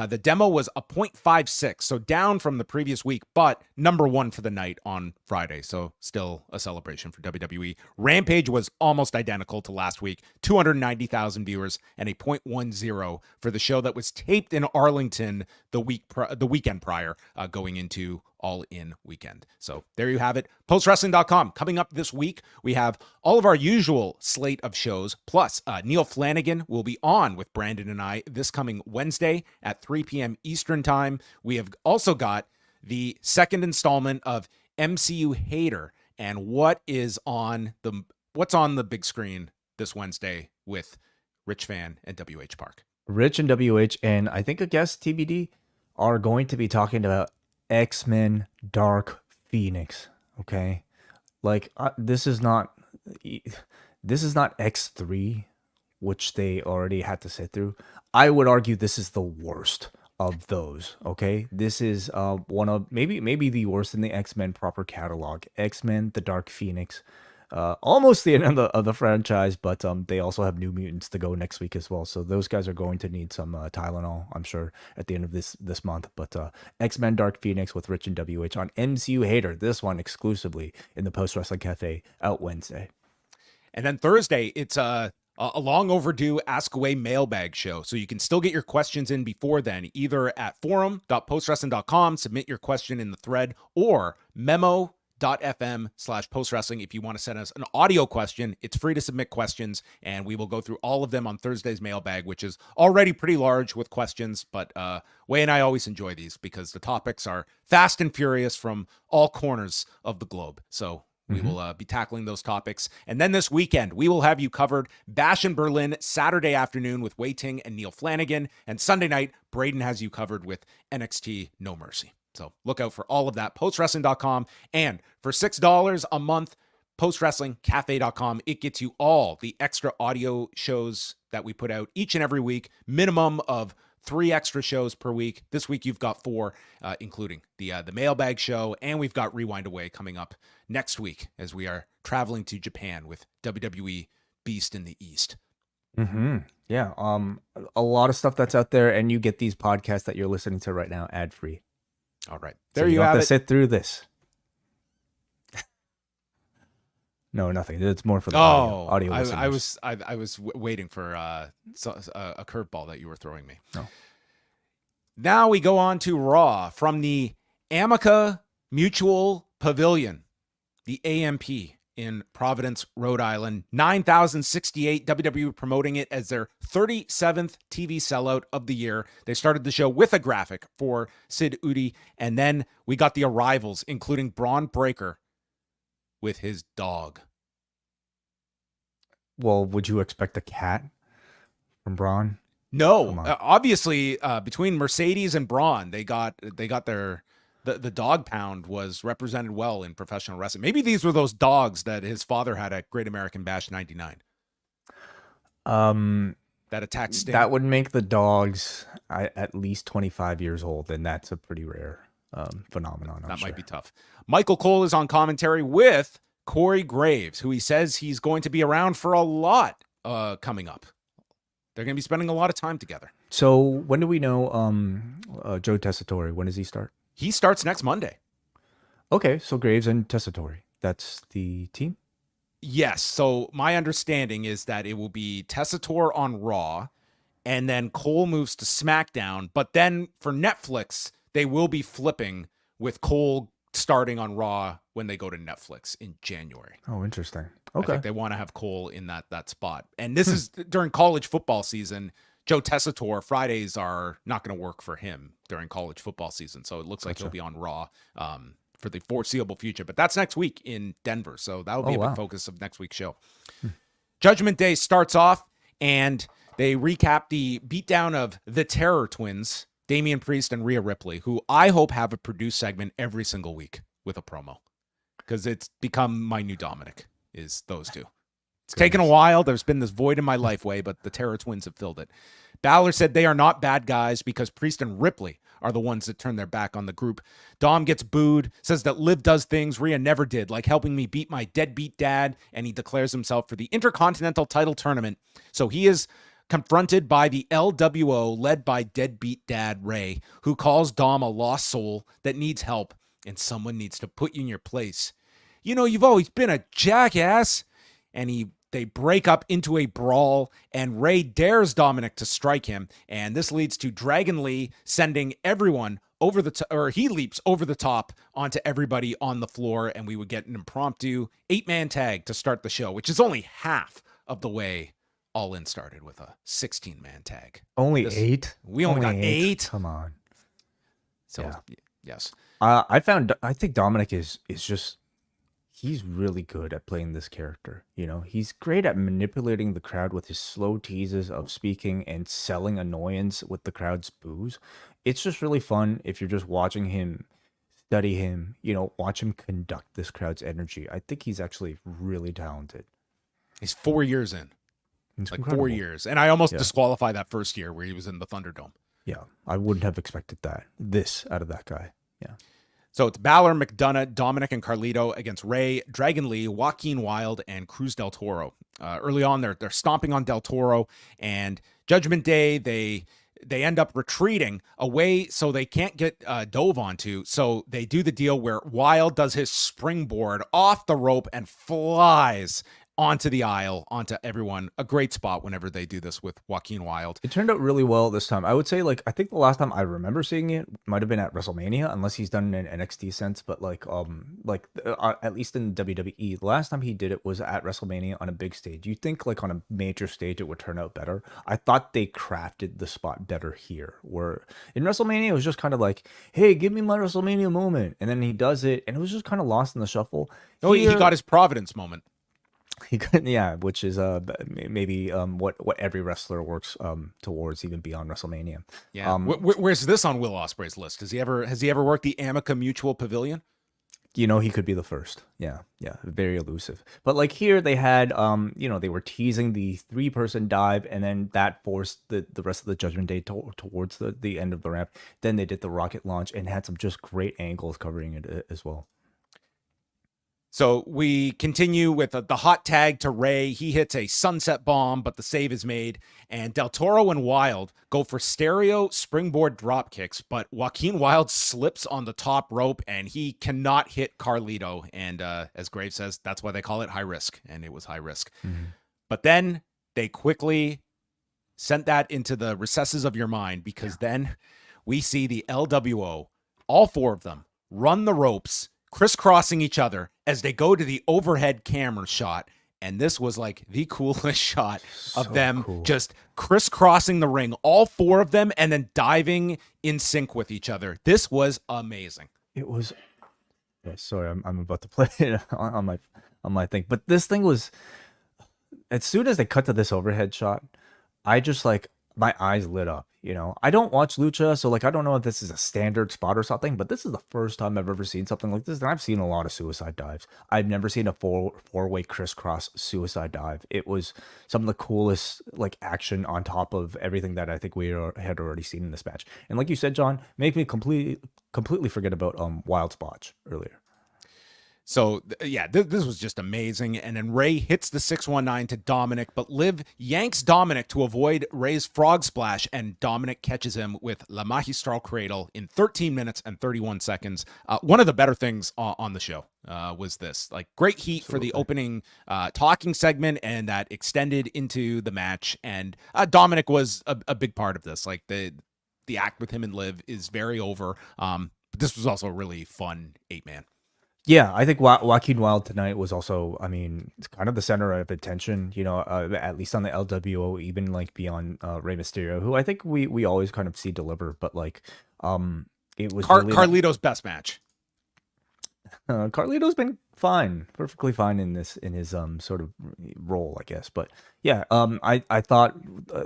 The demo was a 0.56, so down from the previous week, but number one for the night on Friday, so still a celebration for WWE. Rampage was almost identical to last week, 290,000 viewers, and a 0.10 for the show that was taped in Arlington the weekend prior, going into All In weekend. So there you have it. Postwrestling.com. Coming up this week, we have all of our usual slate of shows, plus Neil Flanagan will be on with Brandon and I this coming Wednesday at 3 p.m. Eastern time. We have also got the second installment of MCU Hater and what's on the big screen this Wednesday with Rich Fan and WH Park. Rich and WH, and I think a guest TBD are going to be talking about X-Men Dark Phoenix. Okay, like this is not X3, which they already had to sit through. I would argue this is the worst of those. Okay, this is one of maybe the worst in the X-Men proper catalog. X-Men, the Dark Phoenix, almost the end of the franchise, but they also have New Mutants to go next week as well. So those guys are going to need some Tylenol, I'm sure, at the end of this month. But X-Men Dark Phoenix with Rich and WH on MCU Hater. This one exclusively in the Post Wrestling Cafe out Wednesday. And then Thursday, it's a long overdue Ask Away mailbag show. So you can still get your questions in before then, either at forum.postwrestling.com, submit your question in the thread, or memo.fm/postwrestling. If you want to send us an audio question, it's free to submit questions, and we will go through all of them on Thursday's mailbag, which is already pretty large with questions. But Wai and I always enjoy these because the topics are fast and furious from all corners of the globe. So we will be tackling those topics. And then this weekend, we will have you covered. Bash in Berlin, Saturday afternoon with Wai Ting and Neil Flanagan. And Sunday night, Braden has you covered with NXT No Mercy. So look out for all of that. Postwrestling.com. And for $6 a month, postwrestlingcafe.com. It gets you all the extra audio shows that we put out each and every week. Minimum of 3 extra shows per week. This week you've got 4, including the mailbag show, and we've got Rewind Away coming up next week as we are traveling to Japan with WWE Beast in the East. Yeah, a lot of stuff that's out there, and you get these podcasts that you're listening to right now ad free. All right, there so you have to sit through this. No, nothing. It's more for the audio listeners. I was waiting for a curveball that you were throwing me. No. Now we go on to Raw from the Amica Mutual Pavilion, the AMP in Providence, Rhode Island. 9,068, WWE promoting it as their 37th TV sellout of the year. They started the show with a graphic for Sid Eudy, and then we got the arrivals, including Braun Breaker with his dog. Well, would you expect a cat from Braun? No, obviously, between Mercedes and Braun, they got their the dog pound was represented well in professional wrestling. Maybe these were those dogs that his father had at Great American Bash '99. That attacked Sting. That would make the dogs at least 25 years old, and that's a pretty rare phenomenon. That might be tough. Michael Cole is on commentary with Corey Graves, who he says he's going to be around for a lot coming up. They're going to be spending a lot of time together. So when do we know Joe Tessitore? When does he start? He starts next Monday. Okay, so Graves and Tessitore. That's the team? Yes. So my understanding is that it will be Tessitore on Raw, and then Cole moves to SmackDown. But then for Netflix, they will be flipping with Cole starting on Raw when they go to Netflix in January. Oh, interesting. Okay. I think they want to have Cole in that spot. And this is during college football season. Joe Tessitore, Fridays are not going to work for him during college football season. So it looks like he'll be on Raw for the foreseeable future. But that's next week in Denver. So that will be a big focus of next week's show. Judgment Day starts off, and they recap the beatdown of the Terror Twins, Damian Priest and Rhea Ripley, who I hope have a produced segment every single week with a promo. Because it's become my new Dominic, is those two. It's taken a while. There's been this void in my life, Wai, but the Terror Twins have filled it. Balor said they are not bad guys because Priest and Ripley are the ones that turn their back on the group. Dom gets booed, says that Liv does things Rhea never did, like helping me beat my deadbeat dad, and he declares himself for the Intercontinental Title tournament. So he is confronted by the L.W.O. led by deadbeat dad Ray, who calls Dom a lost soul that needs help, and someone needs to put you in your place. You know, you've always been a jackass. And they break up into a brawl, and Ray dares Dominic to strike him, and this leads to Dragon Lee sending everyone over the or he leaps over the top onto everybody on the floor, and we would get an impromptu 8-man tag to start the show, which is only half of the way All In started with a 16-man tag. Only 8? We only got 8. Come on. So yes, I think Dominic is just. He's really good at playing this character. You know, he's great at manipulating the crowd with his slow teases of speaking and selling annoyance with the crowd's boos. It's just really fun if you're just watching him, study him, you know, watch him conduct this crowd's energy. I think he's actually really talented. He's 4 years in. It's like incredible. 4 years. And I almost disqualify that first year where he was in the Thunderdome. Yeah, I wouldn't have expected this out of that guy. Yeah. So it's Balor, McDonough, Dominic, and Carlito against Ray, Dragon Lee, Joaquin Wilde, and Cruz del Toro. Early on, they're stomping on Del Toro, and Judgment Day, they end up retreating away so they can't get dove onto. So they do the deal where Wilde does his springboard off the rope and flies onto the aisle, onto everyone. A great spot whenever they do this with Joaquin Wilde. It turned out really well this time. I would say, like, I think the last time I remember seeing it might have been at WrestleMania, unless he's done it in NXT since. But at least in WWE, the last time he did it was at WrestleMania on a big stage. You'd think like on a major stage it would turn out better. I thought they crafted the spot better here. Where in WrestleMania it was just kind of like, hey, give me my WrestleMania moment, and then he does it, and it was just kind of lost in the shuffle. Oh, he got his Providence moment. He could, yeah, which is maybe what every wrestler works towards, even beyond WrestleMania. Yeah. Where's this on Will Ospreay's list? Has he ever worked the Amica Mutual Pavilion? You know, he could be the first. Yeah, very elusive. But like here, they had they were teasing the 3-person dive, and then that forced the rest of the Judgment Day towards the end of the ramp. Then they did the rocket launch and had some just great angles covering it as well. So we continue with the hot tag to Ray. He hits a sunset bomb, but the save is made. And Del Toro and Wilde go for stereo springboard drop kicks, but Joaquin Wilde slips on the top rope and he cannot hit Carlito. And as Graves says, that's why they call it high risk. And it was high risk. Mm-hmm. But then they quickly sent that into the recesses of your mind, because then we see the L.W.O., all 4 of them, run the ropes, crisscrossing each other as they go to the overhead camera shot. And this was like the coolest shot of them just crisscrossing the ring, all 4 of them, and then diving in sync with each other. This was amazing. It was. Yeah, sorry, I'm about to play it on my thing, but this thing was. As soon as they cut to this overhead shot, I just my eyes lit up. You know, I don't watch Lucha, so I don't know if this is a standard spot or something, but this is the first time I've ever seen something like this. And I've seen a lot of suicide dives. I've never seen a four-way crisscross suicide dive. It was some of the coolest action on top of everything that I think we had already seen in this match. And like you said, John, make me completely forget about Wild Spotch earlier. So, yeah, this was just amazing. And then Ray hits the 619 to Dominic, but Liv yanks Dominic to avoid Ray's frog splash, and Dominic catches him with La Magistral Cradle in 13 minutes and 31 seconds. One of the better things on the show was this. Great heat for the opening talking segment, and that extended into the match. And Dominic was a big part of this. The act with him and Liv is very over. But this was also a really fun 8-man. Yeah, I think Joaquin Wilde tonight was also, it's kind of the center of attention, at least on the L.W.O., even beyond Rey Mysterio, who I think we always kind of see deliver, but it was really Carlito's best match. Carlito's been fine, perfectly fine in his sort of role, I guess. But yeah, I thought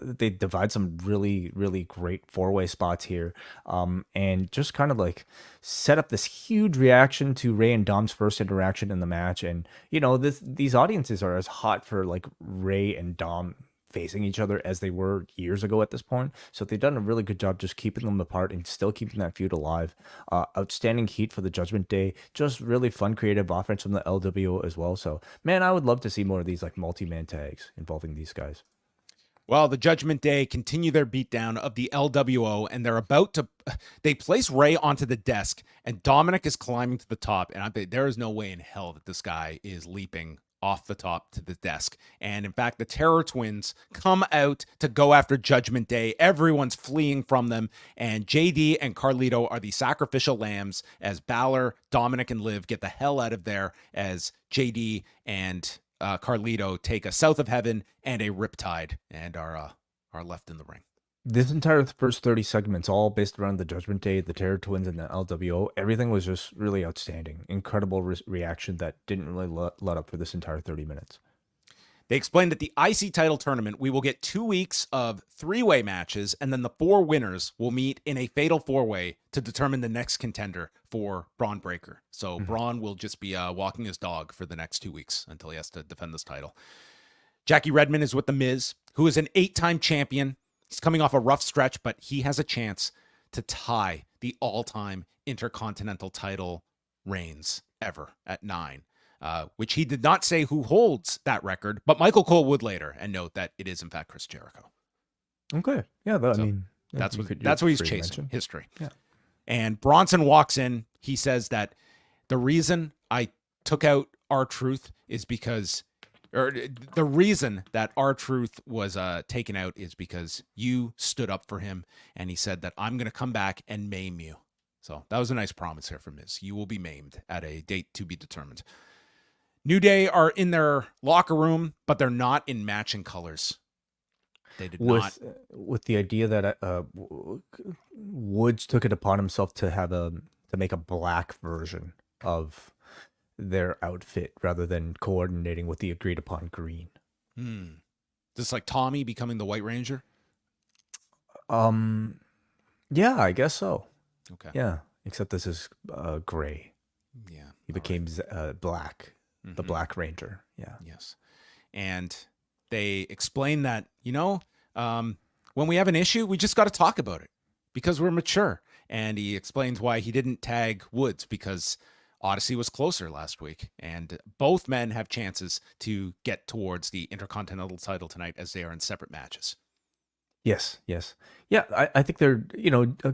they divide some really, really great 4-way spots here, and just kind of set up this huge reaction to Ray and Dom's first interaction in the match. And these audiences are as hot for Ray and Dom facing each other as they were years ago at this point. So they've done a really good job just keeping them apart and still keeping that feud alive. Outstanding heat for the Judgment Day. Just really fun, creative offense from the LWO as well. So, man, I would love to see more of these multi-man tags involving these guys. Well, the Judgment Day continue their beatdown of the LWO, and they place Ray onto the desk, and Dominic is climbing to the top, and there is no way in hell that this guy is leaping off the top to the desk. And in fact, the Terror Twins come out to go after Judgment Day. Everyone's fleeing from them, and JD and Carlito are the sacrificial lambs as Balor, Dominic, and Liv get the hell out of there as JD and Carlito take a South of Heaven and a Riptide and are left in the ring. This entire first 30 segments, all based around the Judgment Day, the Terror Twins, and the LWO, everything was just really outstanding. Incredible reaction that didn't really let up for this entire 30 minutes. They explained that the IC title tournament, we will get 2 weeks of 3-way matches, and then the 4 winners will meet in a fatal 4-way to determine the next contender for Braun Breaker. So Braun will just be walking his dog for the next 2 weeks until he has to defend this title. Jackie Redmond is with The Miz, who is an 8-time champion. He's coming off a rough stretch, but he has a chance to tie the all-time Intercontinental Title reigns ever at 9, which he did not say who holds that record, but Michael Cole would later, and note that it is in fact Chris Jericho. Okay. Yeah, I mean, that's you what could- that's you're what he's free to chasing. mention. History. Yeah. And Bronson walks in. He says that the reason I took out R-Truth is because, or the reason that R-Truth was taken out is because you stood up for him, and he said that I'm going to come back and maim you. So that was a nice promise here from Miz. You will be maimed at a date to be determined. New Day are in their locker room, but they're not in matching colors. They did not. With the idea that Woods took it upon himself to make a black version of their outfit rather than coordinating with the agreed upon green. Just like Tommy becoming the White Ranger. Yeah, I guess so. Okay. Yeah, except this is gray. Yeah. He became black, the Black Ranger. Yeah. Yes. And they explain that, when we have an issue, we just got to talk about it because we're mature. And he explains why he didn't tag Woods because Odyssey was closer last week. And both men have chances to get towards the Intercontinental title tonight as they are in separate matches. Yes. Yeah, I think they're,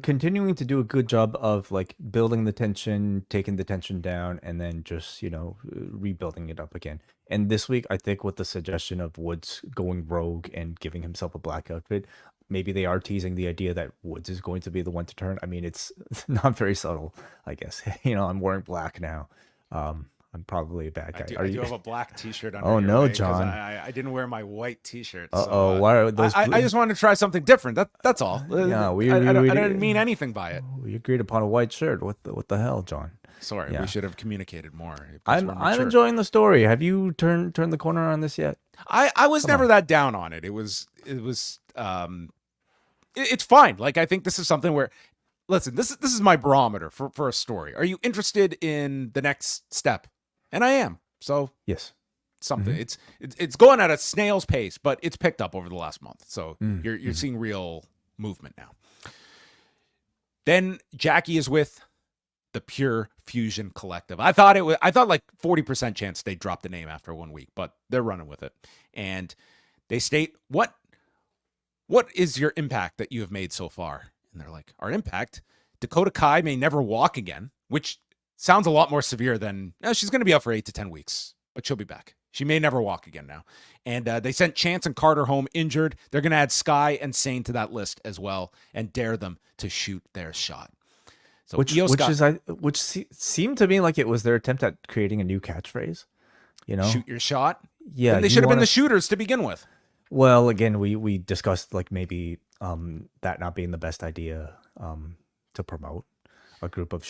continuing to do a good job of like building the tension, taking the tension down, and then just, rebuilding it up again. And this week, I think with the suggestion of Woods going rogue and giving himself a black outfit, maybe they are teasing the idea that Woods is going to be the one to turn. I mean, it's not very subtle, I guess. I'm wearing black now. I'm probably a bad guy. I do have a black T-shirt on. Oh no, John! I didn't wear my white T-shirt. Why are those? I just wanted to try something different. That's all. Yeah, I didn't mean anything by it. We agreed upon a white shirt. What the hell, John? Sorry, Yeah. We should have communicated more. I'm enjoying the story. Have you turned the corner on this yet? I was never that down on it. It's fine. Like, I think this is something where, listen, this is my barometer for a story. Are you interested in the next step? And I am. So yes, something. It's going at a snail's pace, but it's picked up over the last month. So you're seeing real movement now. Then Jackie is with the Pure Fusion Collective. I thought like 40% chance they dropped the name after 1 week, but they're running with it. And they state, what is your impact that you have made so far? And they're like, our impact? Dakota Kai may never walk again, which sounds a lot more severe than, she's going to be out for 8 to 10 weeks, but she'll be back. She may never walk again now. And they sent Chance and Carter home injured. They're going to add Sky and Sane to that list as well and dare them to shoot their shot. So which seemed to me like it was their attempt at creating a new catchphrase. Shoot your shot? Yeah. Then they should have been the shooters to begin with. Well, again, we discussed like maybe that not being the best idea to promote a group of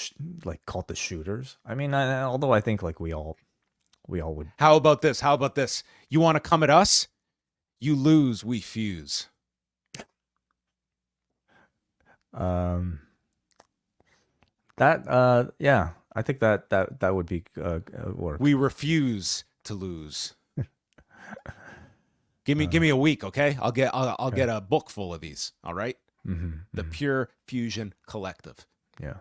called the shooters. I mean, although I think like we all would. How about this? You want to come at us? You lose, we fuse. Yeah, I think that would be work. We refuse to lose. Give me a week, okay? I'll get a book full of these. All right. The Pure Fusion Collective. Yeah.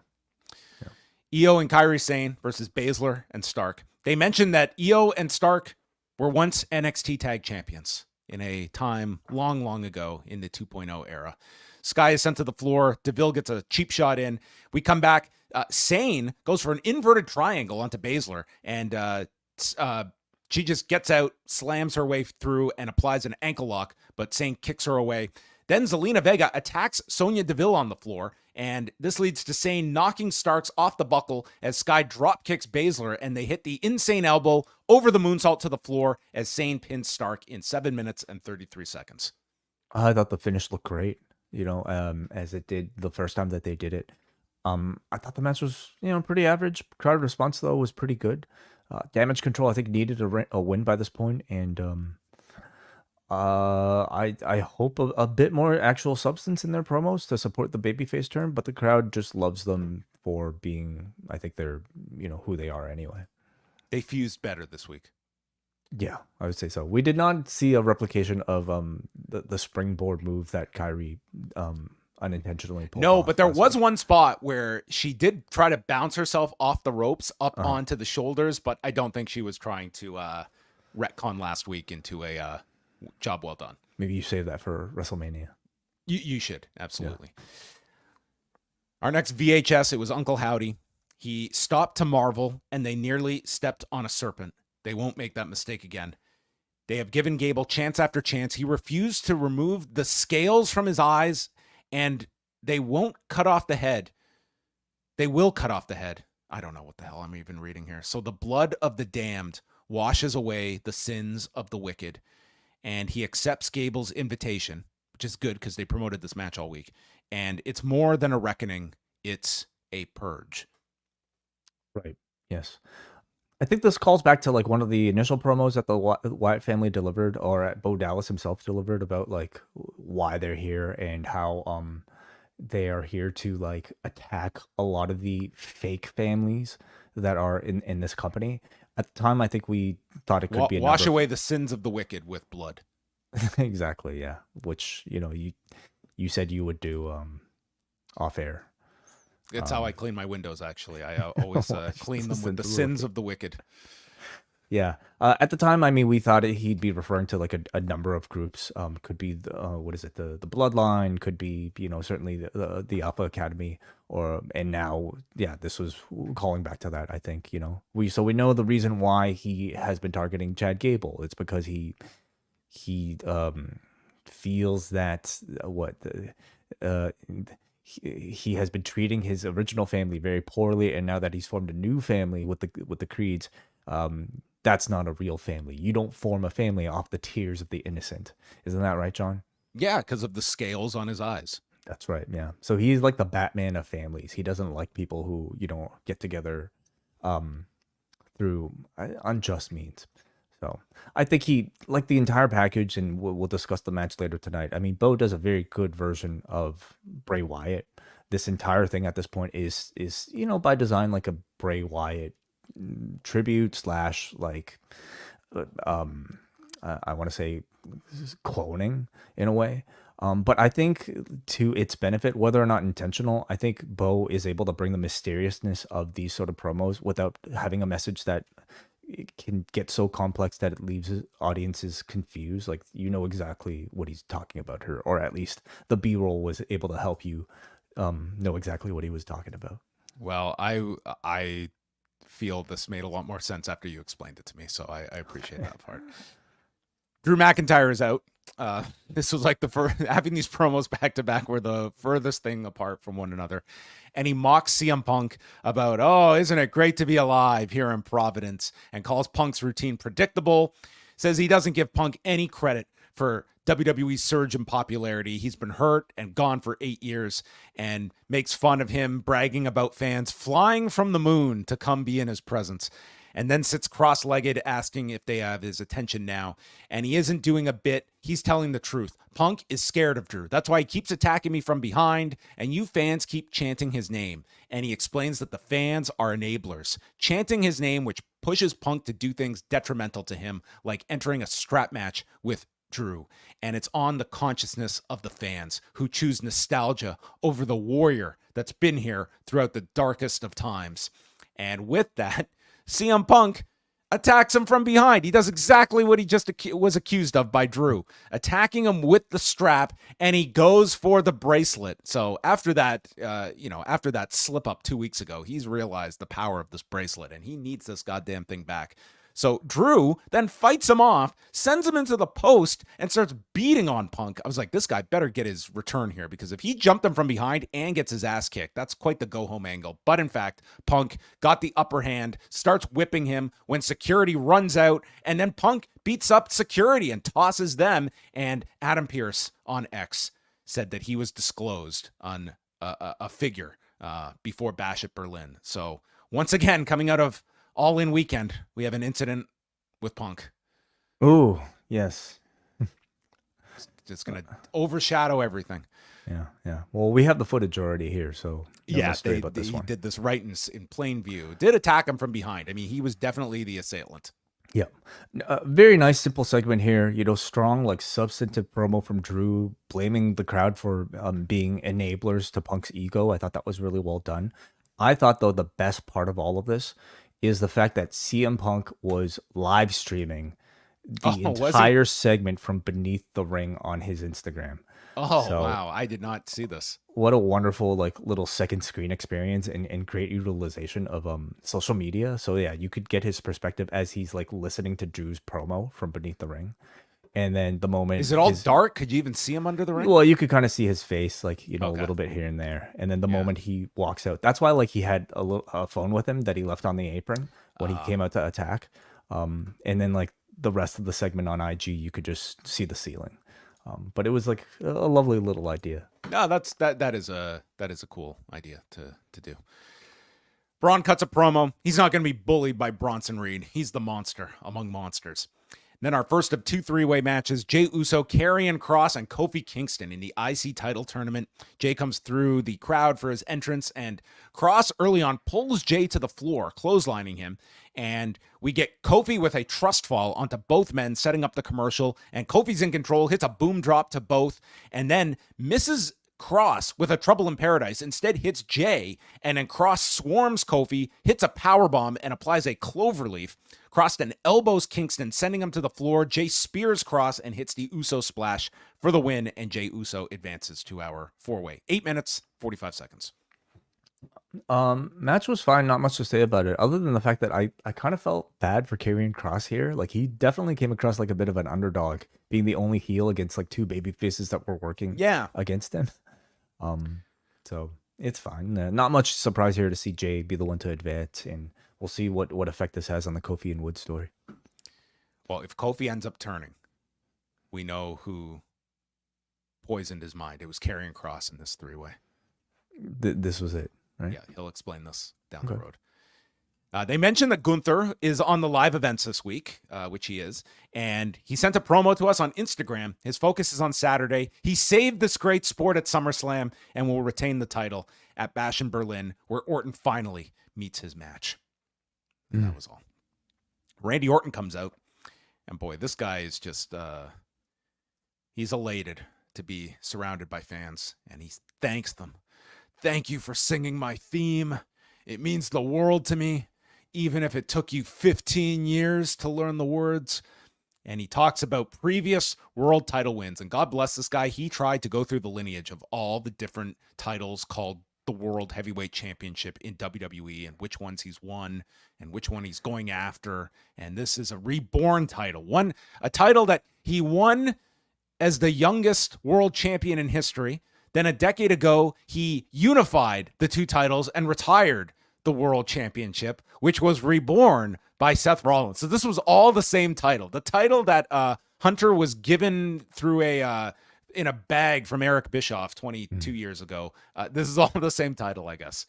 EO and Kairi Sane versus Baszler and Stark. They mentioned that EO and Stark were once NXT Tag Champions in a time long, long ago in the 2.0 era. Sky is sent to the floor. DeVille gets a cheap shot in. We come back. Sane goes for an inverted triangle onto Baszler, and she just gets out, slams her way through, and applies an ankle lock, but Sane kicks her away. Then Zelina Vega attacks Sonya Deville on the floor, and this leads to Sane knocking Starks off the buckle as Sky drop kicks Baszler, and they hit the insane elbow over the moonsault to the floor as Sane pins Stark in 7 minutes and 33 seconds. I thought the finish looked great, as it did the first time that they did it. I thought the match was, pretty average. Crowd response, though, was pretty good. Damage Control, I think, needed a win by this point, and I hope a bit more actual substance in their promos to support the babyface turn, but the crowd just loves them for being, I think they're, who they are anyway. They fused better this week. Yeah, I would say so. We did not see a replication of the springboard move that Kyrie unintentionally pulled No, off but there last was week. one spot where she did try to bounce herself off the ropes up Uh-huh. onto the shoulders, but I don't think she was trying to retcon last week into a job well done. Maybe you save that for WrestleMania. You should, absolutely. Yeah. Our next VHS, it was Uncle Howdy. He stopped to marvel, and they nearly stepped on a serpent. They won't make that mistake again. They have given Gable chance after chance. He refused to remove the scales from his eyes, and they won't cut off the head. They will cut off the head. I don't know what the hell I'm even reading here. So the blood of the damned washes away the sins of the wicked, and he accepts Gable's invitation, which is good because they promoted this match all week. And it's more than a reckoning. It's a purge. Right. Yes. I think this calls back to like one of the initial promos that the Wyatt family delivered, or at Bo Dallas himself delivered, about like why they're here and how they are here to like attack a lot of the fake families that are in this company. At the time, I think we thought it could be wash away the sins of the wicked with blood. Exactly, yeah. Which, you know, you said you would do off air. It's how I clean my windows, actually. I always clean them with the sins of the wicked. Yeah. At the time, I mean, we thought he'd be referring to like a number of groups. Could be what is it? The Bloodline. Could be, you know, certainly the Alpha Academy. And now, yeah, this was calling back to that. I think, you know, we know the reason why he has been targeting Chad Gable. It's because he feels that he has been treating his original family very poorly, and now that he's formed a new family with the Creeds, that's not a real family. You don't form a family off the tears of the innocent. Isn't that right, John? Yeah, because of the scales on his eyes. That's right. Yeah. So he's like the Batman of families. He doesn't like people who, you know, get together through unjust means. So I think he, like the entire package, and we'll discuss the match later tonight. I mean, Bo does a very good version of Bray Wyatt. This entire thing at this point is you know, by design, like a Bray Wyatt tribute slash like I want to say cloning in a way. But I think to its benefit, whether or not intentional, I think Bo is able to bring the mysteriousness of these sort of promos without having a message that it can get so complex that it leaves audiences confused. Like, you know exactly what he's talking about here, or at least the B-roll was able to help you know exactly what he was talking about. Well, I feel this made a lot more sense after you explained it to me, so I appreciate that part. Drew McIntyre is out. This was like the first, having these promos back to back were the furthest thing apart from one another. And he mocks CM Punk about, oh, isn't it great to be alive here in Providence, and calls Punk's routine predictable. Says he doesn't give Punk any credit for WWE's surge in popularity. He's been hurt and gone for 8 years, and makes fun of him bragging about fans flying from the moon to come be in his presence. And then sits cross-legged asking if they have his attention now. And he isn't doing a bit. He's telling the truth. Punk is scared of Drew. That's why he keeps attacking me from behind, and you fans keep chanting his name. And he explains that the fans are enablers, chanting his name, which pushes Punk to do things detrimental to him, like entering a strap match with Drew. And it's on the consciousness of the fans, who choose nostalgia over the warrior that's been here throughout the darkest of times. And with that, CM Punk attacks him from behind. He does exactly what he just was accused of by Drew, attacking him with the strap, and he goes for the bracelet. So after that, after that slip up 2 weeks ago, he's realized the power of this bracelet, and he needs this goddamn thing back. So Drew then fights him off, sends him into the post, and starts beating on Punk. I was like, this guy better get his return here, because if he jumped him from behind and gets his ass kicked, that's quite the go-home angle. But in fact, Punk got the upper hand, starts whipping him when security runs out, and then Punk beats up security and tosses them. And Adam Pearce on X said that he was disclosed on a figure before Bash at Berlin. So once again, coming out of All In weekend, we have an incident with Punk. Oh, yes. It's going to overshadow everything. Yeah. Well, we have the footage already here, so yeah, he did this right in plain view. Did attack him from behind. I mean, he was definitely the assailant. Yeah. Very nice, simple segment here. Strong, like substantive promo from Drew, blaming the crowd for being enablers to Punk's ego. I thought that was really well done. I thought, though, the best part of all of this is the fact that CM Punk was live streaming the Oh, was he? entire segment from beneath the ring on his Instagram. Oh, So wow. I did not see this. what a wonderful like little second screen experience and great utilization of social media. So yeah, you could get his perspective as he's like listening to Drew's promo from beneath the ring. And then the moment Is it all dark? Could you even see him under the ring? well, you could kind of see his face, like, a Okay. little bit here and there. And then the Yeah. moment he walks out, that's why like he had a phone with him that he left on the apron when he came out to attack. And then like the rest of the segment on IG, you could just see the ceiling. But it was like a lovely little idea. No, that is a cool idea to do. Braun cuts a promo. He's not going to be bullied by Bronson Reed. He's the monster among monsters. Then our first of 2 3-way matches, Jey Uso, Karrion Kross, and Kofi Kingston in the IC title tournament. Jey comes through the crowd for his entrance, and Kross early on pulls Jey to the floor, clotheslining him. And we get Kofi with a trust fall onto both men, setting up the commercial. And Kofi's in control, hits a boom drop to both, and then misses Kross with a Trouble in Paradise. Instead hits Jey, and then Kross swarms Kofi, hits a powerbomb, and applies a cloverleaf. Kross then elbows Kingston, sending him to the floor. Jey spears Kross and hits the Uso splash for the win, and Jey Uso advances to our 4-way. 8 minutes, 45 seconds. Match was fine, not much to say about it, other than the fact that I kind of felt bad for Karrion Kross here. Like, he definitely came across like a bit of an underdog, being the only heel against like 2 baby faces that were working against him. So it's fine. Not much surprise here to see Jey be the one to advance, and we'll see what effect this has on the Kofi and Wood story. Well, if Kofi ends up turning, we know who poisoned his mind. It was Karrion Kross in this 3-way. This was it, right? Yeah, he'll explain this down the road. They mentioned that Gunther is on the live events this week, which he is, and he sent a promo to us on Instagram. His focus is on Saturday. He saved this great sport at SummerSlam and will retain the title at Bash in Berlin, where Orton finally meets his match. And that was all. Randy Orton comes out, and boy, this guy is just, he's elated to be surrounded by fans, and he thanks them. Thank you for singing my theme. It means the world to me, even if it took you 15 years to learn the words. And he talks about previous world title wins. And God bless this guy. He tried to go through the lineage of all the different titles called the World Heavyweight Championship in WWE, and which ones he's won and which one he's going after. And this is a reborn title, a title that he won as the youngest world champion in history. Then a decade ago, he unified the 2 titles and retired the world championship, which was reborn by Seth Rollins. So this was all the same title. The title that Hunter was given through in a bag from Eric Bischoff 22 years ago. This is all the same title, I guess.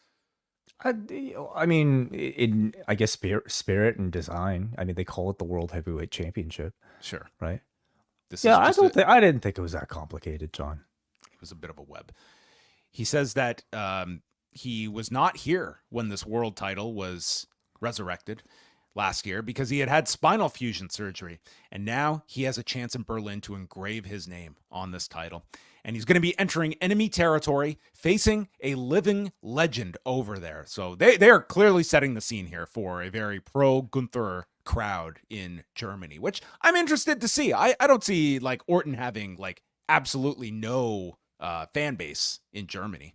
I mean, I guess spirit and design. I mean, they call it the World Heavyweight Championship. Sure. Right? I didn't think it was that complicated, John. It was a bit of a web. He says that he was not here when this world title was resurrected last year because he had spinal fusion surgery. And now he has a chance in Berlin to engrave his name on this title. And he's going to be entering enemy territory, facing a living legend over there. So they are clearly setting the scene here for a very pro-Gunther crowd in Germany, which I'm interested to see. I don't see like Orton having like absolutely no fan base in Germany.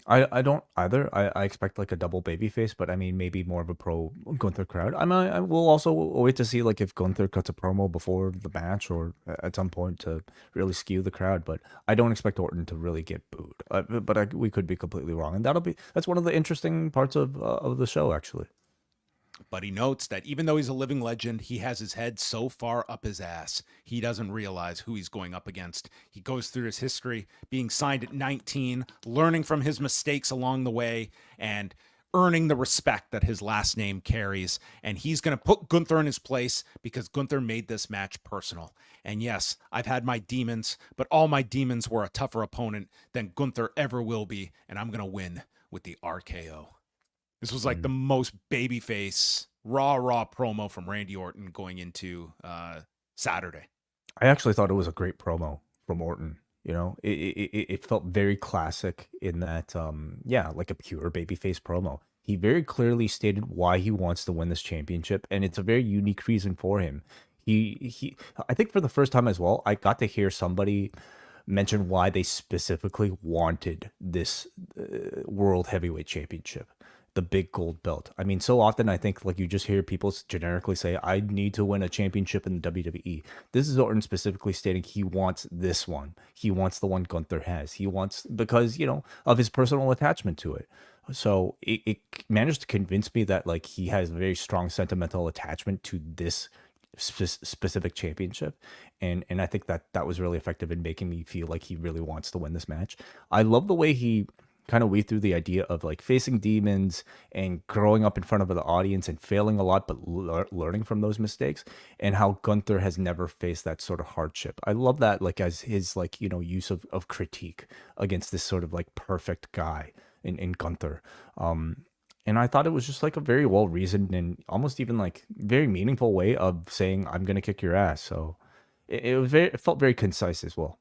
I don't either. I expect like a double baby face, but I mean maybe more of a pro Gunther crowd. I will also wait to see like if Gunther cuts a promo before the match or at some point to really skew the crowd. But I don't expect Orton to really get booed. But we could be completely wrong, and that's one of the interesting parts of the show actually. But he notes that even though he's a living legend, he has his head so far up his ass, he doesn't realize who he's going up against. He goes through his history, being signed at 19, learning from his mistakes along the way, and earning the respect that his last name carries. And he's going to put Gunther in his place because Gunther made this match personal. And yes, I've had my demons, but all my demons were a tougher opponent than Gunther ever will be, and I'm going to win with the RKO. This was like the most babyface raw promo from Randy Orton going into Saturday. I actually thought it was a great promo from Orton. You know, it felt very classic in that, like a pure babyface promo. He very clearly stated why he wants to win this championship, and it's a very unique reason for him. I think for the first time as well, I got to hear somebody mention why they specifically wanted this World Heavyweight Championship, the big gold belt. I mean, so often I think like you just hear people generically say, I need to win a championship in the WWE. This is Orton specifically stating he wants this one. He wants the one Gunther has. He wants, because, you know, of his personal attachment to it. So it managed to convince me that like he has a very strong sentimental attachment to this specific championship, and I think that was really effective in making me feel like he really wants to win this match. I love the way he kind of weave through the idea of like facing demons and growing up in front of the audience and failing a lot, but learning from those mistakes, and how Gunther has never faced that sort of hardship. I love that, like, as his, like, you know, use of critique against this sort of like perfect guy in Gunther. And I thought it was just like a very well reasoned and almost even like very meaningful way of saying, I'm going to kick your ass. So it felt very concise as well.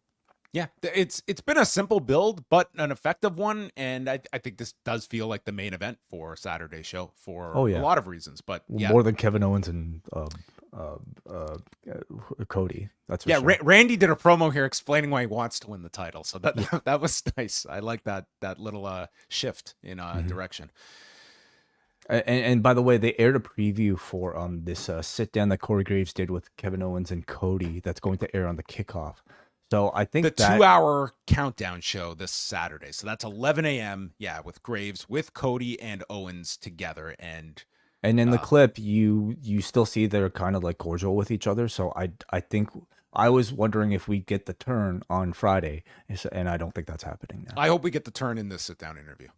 Yeah, it's been a simple build, but an effective one, and I think this does feel like the main event for Saturday's show for a lot of reasons. But yeah, more than Kevin Owens and Cody. That's for sure. Randy did a promo here explaining why he wants to win the title, so that was nice. I like that little shift in direction. And by the way, they aired a preview for this sit down that Corey Graves did with Kevin Owens and Cody. That's going to air on the kickoff. So I think the 2-hour countdown show this Saturday. So that's 11 a.m. Yeah, with Graves, with Cody and Owens together, and in the clip you still see they're kind of like cordial with each other. So I think I was wondering if we get the turn on Friday, and I don't think that's happening now. I hope we get the turn in this sit down interview.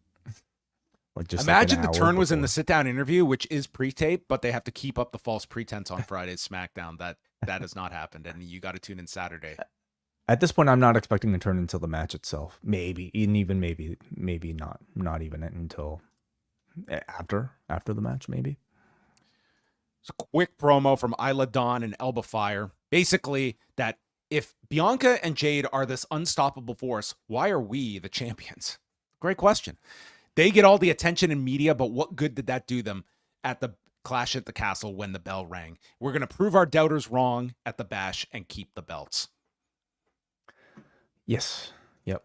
Like just imagine the turn was in the sit down interview, which is pre-taped, but they have to keep up the false pretense on Friday's SmackDown. That has not happened, and you got to tune in Saturday. At this point, I'm not expecting a turn until the match itself. Maybe not even until after the match. Maybe. It's a quick promo from Isla Dawn and Elba Fire. Basically, that if Bianca and Jade are this unstoppable force, why are we the champions? Great question. They get all the attention in media, but what good did that do them at the Clash at the Castle when the bell rang? We're going to prove our doubters wrong at the Bash and keep the belts. Yes. Yep.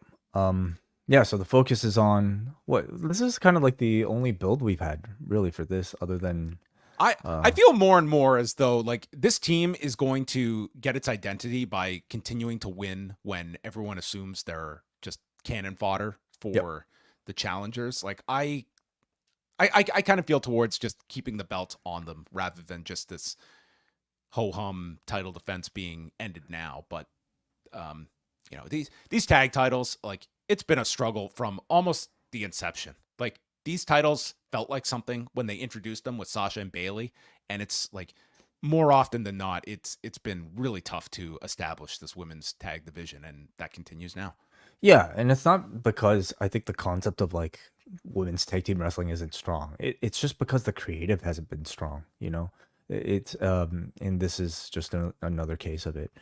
Yeah, so the focus is on this is kind of like the only build we've had really for this, other than I feel more and more as though like this team is going to get its identity by continuing to win when everyone assumes they're just cannon fodder for the challengers. Like I kind of feel towards just keeping the belt on them rather than just this ho-hum title defense being ended now. But you know, these tag titles, like, it's been a struggle from almost the inception. Like, these titles felt like something when they introduced them with Sasha and Bayley, and it's like more often than not, it's been really tough to establish this women's tag division, and that continues now. Yeah, and it's not because I think the concept of like women's tag team wrestling isn't strong. It's just because the creative hasn't been strong, you know. It's and this is just another case of it.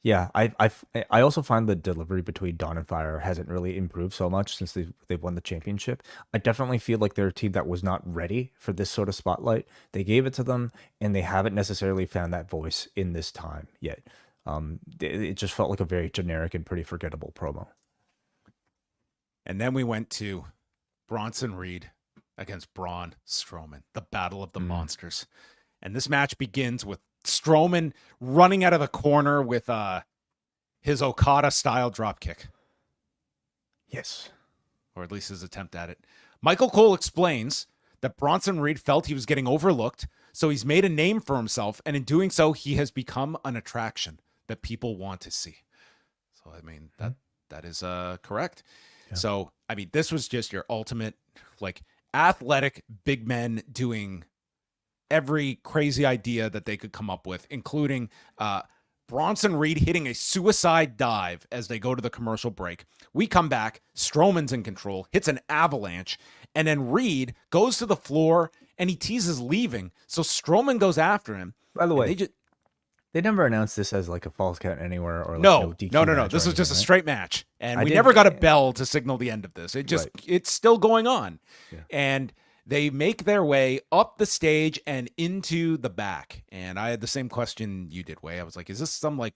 Yeah, I also find the delivery between Dawn and Fire hasn't really improved so much since they've won the championship. I definitely feel like they're a team that was not ready for this sort of spotlight. They gave it to them, and they haven't necessarily found that voice in this time yet. It just felt like a very generic and pretty forgettable promo. And then we went to Bronson Reed against Braun Strowman, the Battle of the Monsters. And this match begins with Strowman running out of the corner with his Okada-style dropkick. Yes. Or at least his attempt at it. Michael Cole explains that Bronson Reed felt he was getting overlooked, so he's made a name for himself, and in doing so, he has become an attraction that people want to see. So, I mean, that is correct. Yeah. So, I mean, this was just your ultimate, like, athletic big men doing every crazy idea that they could come up with, including Bronson Reed hitting a suicide dive as they go to the commercial break. We come back, Strowman's in control, hits an avalanche, and then Reed goes to the floor and he teases leaving. So Strowman goes after him. By the and way, they never announced this as like a Falls Count Anywhere or like no DQ no. match This or was just a anything, right? straight match, and I we did- never got a bell to signal the end of this. Right. It's still going on, Yeah. and they make their way up the stage and into the back. And I had the same question you did, Way. I was like, is this some like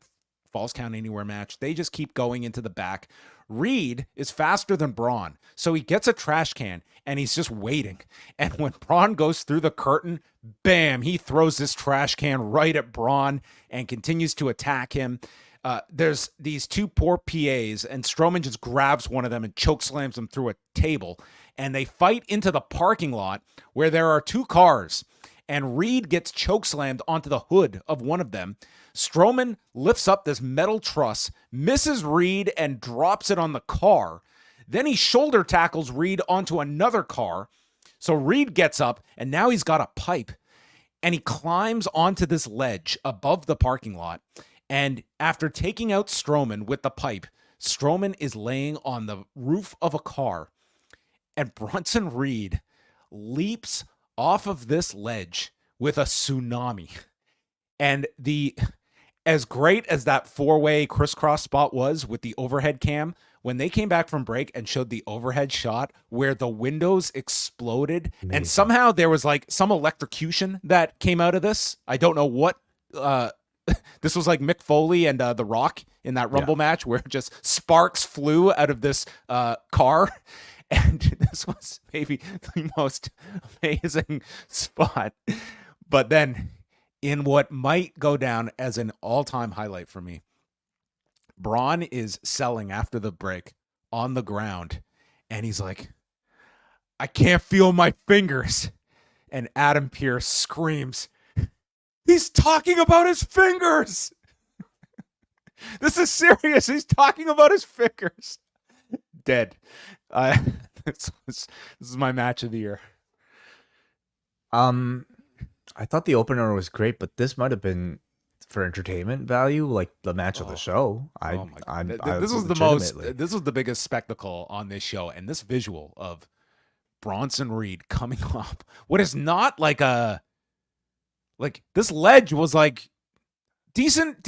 Falls Count Anywhere match? They just keep going into the back. Reed is faster than Braun, so he gets a trash can and he's just waiting. And when Braun goes through the curtain, bam, he throws this trash can right at Braun and continues to attack him. There's these two poor PAs, and Strowman just grabs one of them and chokeslams him through a table. And they fight into the parking lot where there are two cars. And Reed gets chokeslammed onto the hood of one of them. Strowman lifts up this metal truss, misses Reed, and drops it on the car. Then he shoulder tackles Reed onto another car. So Reed gets up, and now he's got a pipe. And he climbs onto this ledge above the parking lot. And after taking out Strowman with the pipe, Strowman is laying on the roof of a car. And Bronson Reed leaps off of this ledge with a tsunami. And as great as that four-way crisscross spot was with the overhead cam, when they came back from break and showed the overhead shot where the windows exploded, Amazing. and somehow there was like some electrocution that came out of this. I don't know what. This was like Mick Foley and The Rock in that Rumble match where just sparks flew out of this car. And this was maybe the most amazing spot. But then, in what might go down as an all-time highlight for me, Braun is selling after the break on the ground. And he's like, I can't feel my fingers. And Adam Pearce screams, he's talking about his fingers. This is serious. He's talking about his fingers. Dead. This is my match of the year. I thought the opener was great, but this might have been for entertainment value, like the match of the show. This was the most. This was the biggest spectacle on this show, and this visual of Bronson Reed coming up. What is not like this ledge was like decent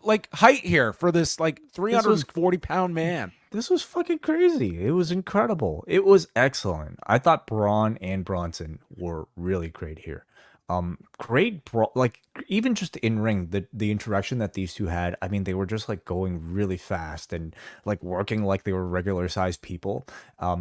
like height here for this like 340-pound man. This was fucking crazy. It was incredible. It was excellent. I thought Braun and Bronson were really great here. Like even just in ring, the interaction that these two had, I mean, they were just like going really fast and like working like they were regular sized people,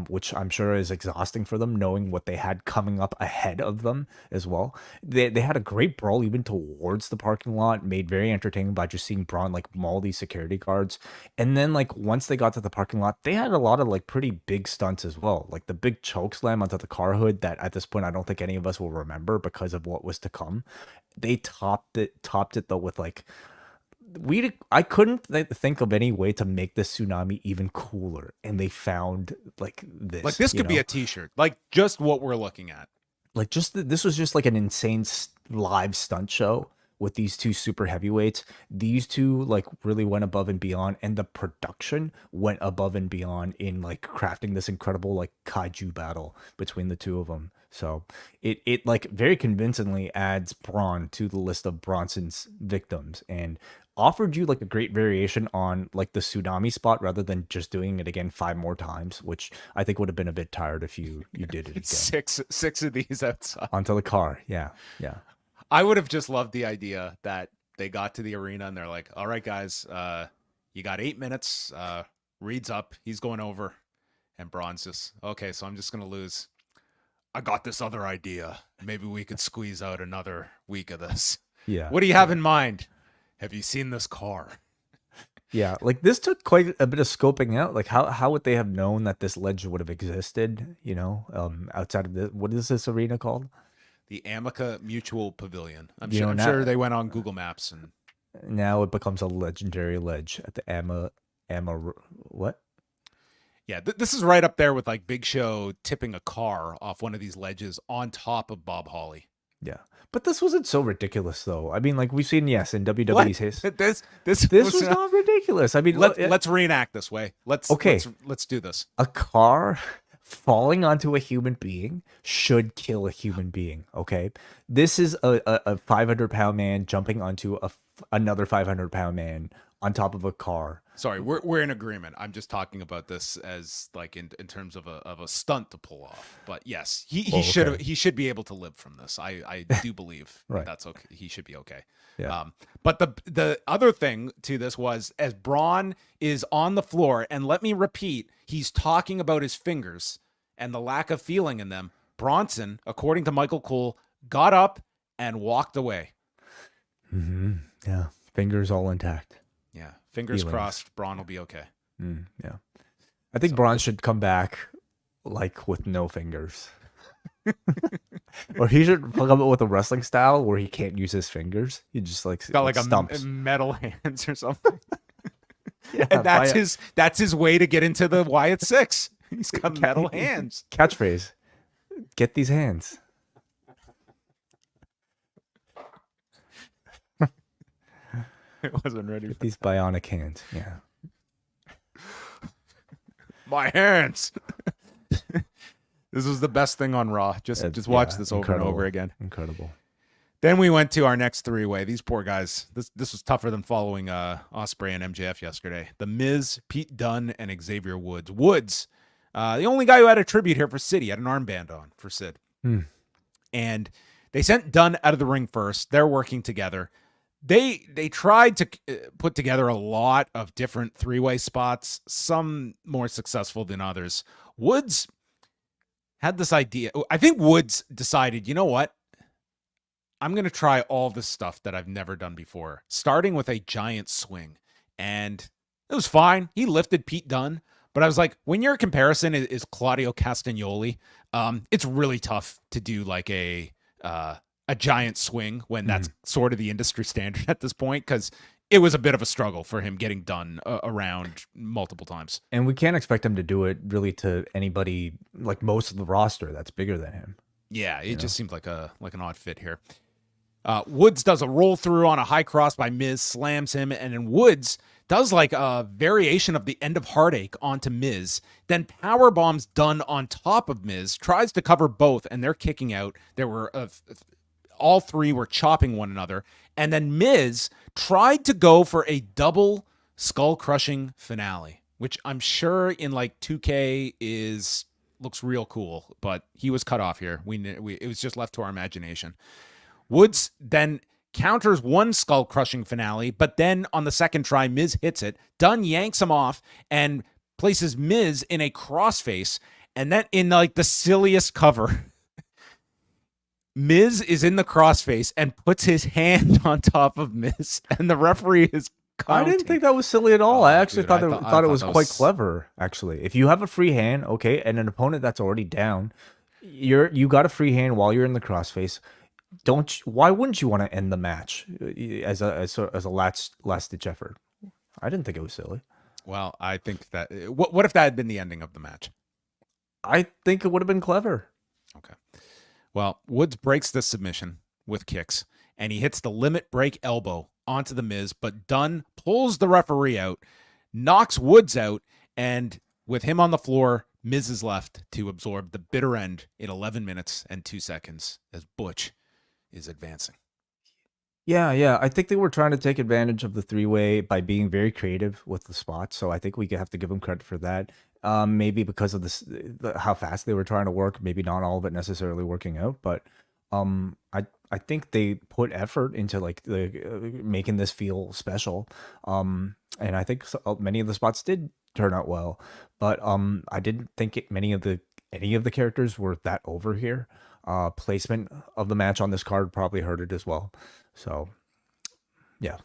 which I'm sure is exhausting for them, knowing what they had coming up ahead of them as well. They had a great brawl even towards the parking lot, made very entertaining by just seeing Braun like maul these security guards. And then like once they got to the parking lot, they had a lot of like pretty big stunts as well, like the big choke slam onto the car hood that at this point I don't think any of us will remember because of what was to come. They topped it though with like I couldn't think of any way to make this tsunami even cooler, and they found like this. Like this could be a t-shirt, like just what we're looking at. Like this was just like an insane live stunt show with these two super heavyweights. These two like really went above and beyond, and the production went above and beyond in like crafting this incredible like kaiju battle between the two of them. So it like very convincingly adds Braun to the list of Bronson's victims and offered you like a great variation on like the tsunami spot rather than just doing it again 5 more times, which I think would have been a bit tired if you did it again. Six of these outside onto the car. Yeah. I would have just loved the idea that they got to the arena and they're like, all right, guys, you got 8 minutes. Reed's up. He's going over. And Braun's just, okay, so I'm just going to lose. I got this other idea. Maybe we could squeeze out another week of this. Yeah. What do you have in mind? Have you seen this car? Yeah, like this took quite a bit of scoping out. Like how would they have known that this ledge would have existed, outside of what is this arena called? The Amica Mutual Pavilion. I'm now, sure they went on Google Maps and now it becomes a legendary ledge at the what? Yeah, this is right up there with like Big Show tipping a car off one of these ledges on top of Bob Holly. Yeah, but this wasn't so ridiculous though. I mean, like we've seen, yes, in WWE's history. This was not ridiculous. I mean, let's reenact this way. Let's do this. A car falling onto a human being should kill a human being. Okay, this is a 500-pound man jumping onto another 500-pound man on top of a car. Sorry, we're in agreement. I'm just talking about this as like in terms of a stunt to pull off. But yes, he should be able to live from this. I do believe Right. that's okay. He should be okay. Yeah. But the other thing to this was, as Braun is on the floor, and let me repeat, he's talking about his fingers and the lack of feeling in them. Bronson, according to Michael Cole, got up and walked away. Mm-hmm. Yeah, fingers all intact. Yeah, fingers crossed. Braun will be okay. Yeah, I think Braun should come back like with no fingers, or he should come up with a wrestling style where he can't use his fingers. He just like got like stumps. a metal hands or something. Yeah, and that's his way to get into the Wyatt Six. He's got metal hands. Catchphrase: get these hands. I wasn't ready for these bionic hands. Yeah. My hands. This was the best thing on Raw. Just watch this over and over again. Incredible. Then we went to our next three-way. These poor guys. This was tougher than following Ospreay and MJF yesterday. The Miz, Pete Dunne, and Xavier Woods. Woods, the only guy who had a tribute here for Sid. He had an armband on for Sid. And they sent Dunne out of the ring first. They're working together. They tried to put together a lot of different three-way spots, some more successful than others. Woods had this idea. I think Woods decided, you know what? I'm going to try all this stuff that I've never done before, starting with a giant swing. And it was fine. He lifted Pete Dunne. But I was like, when your comparison is Claudio Castagnoli, it's really tough to do like a giant swing when that's sort of the industry standard at this point, because it was a bit of a struggle for him getting done around multiple times. And we can't expect him to do it really to anybody, like most of the roster that's bigger than him. Yeah, it just seems like an odd fit here. Woods does a roll through on a high cross by Miz, slams him, and then Woods does like a variation of the end of Heartache onto Miz, then power bombs Dunne on top of Miz, tries to cover both, and they're kicking out. There were all three were chopping one another, and then Miz tried to go for a double skull-crushing finale, which I'm sure in like 2K looks real cool, but he was cut off here. It was just left to our imagination. Woods then counters one skull-crushing finale, but then on the second try, Miz hits it. Dunne yanks him off and places Miz in a crossface, and then in like the silliest cover, Miz is in the crossface and puts his hand on top of Miz, and the referee is counting. I didn't think that was silly at all. I actually thought it was quite was clever. Actually, if you have a free hand, okay, and an opponent that's already down, you got a free hand while you're in the crossface. Why wouldn't you want to end the match as a last ditch effort? I didn't think it was silly. Well, I think that what if that had been the ending of the match? I think it would have been clever. Okay. Well, Woods breaks the submission with kicks, and he hits the limit break elbow onto the Miz, but Dunne pulls the referee out, knocks Woods out, and with him on the floor, Miz is left to absorb the bitter end in 11 minutes and 2 seconds as Butch is advancing. Yeah. I think they were trying to take advantage of the three-way by being very creative with the spots. So I think we have to give them credit for that. Maybe because of how fast they were trying to work, maybe not all of it necessarily working out. But I think they put effort into like making this feel special. And I think many of the spots did turn out well. But I didn't think any of the characters were that over here. Placement of the match on this card probably hurt it as well. So, yeah.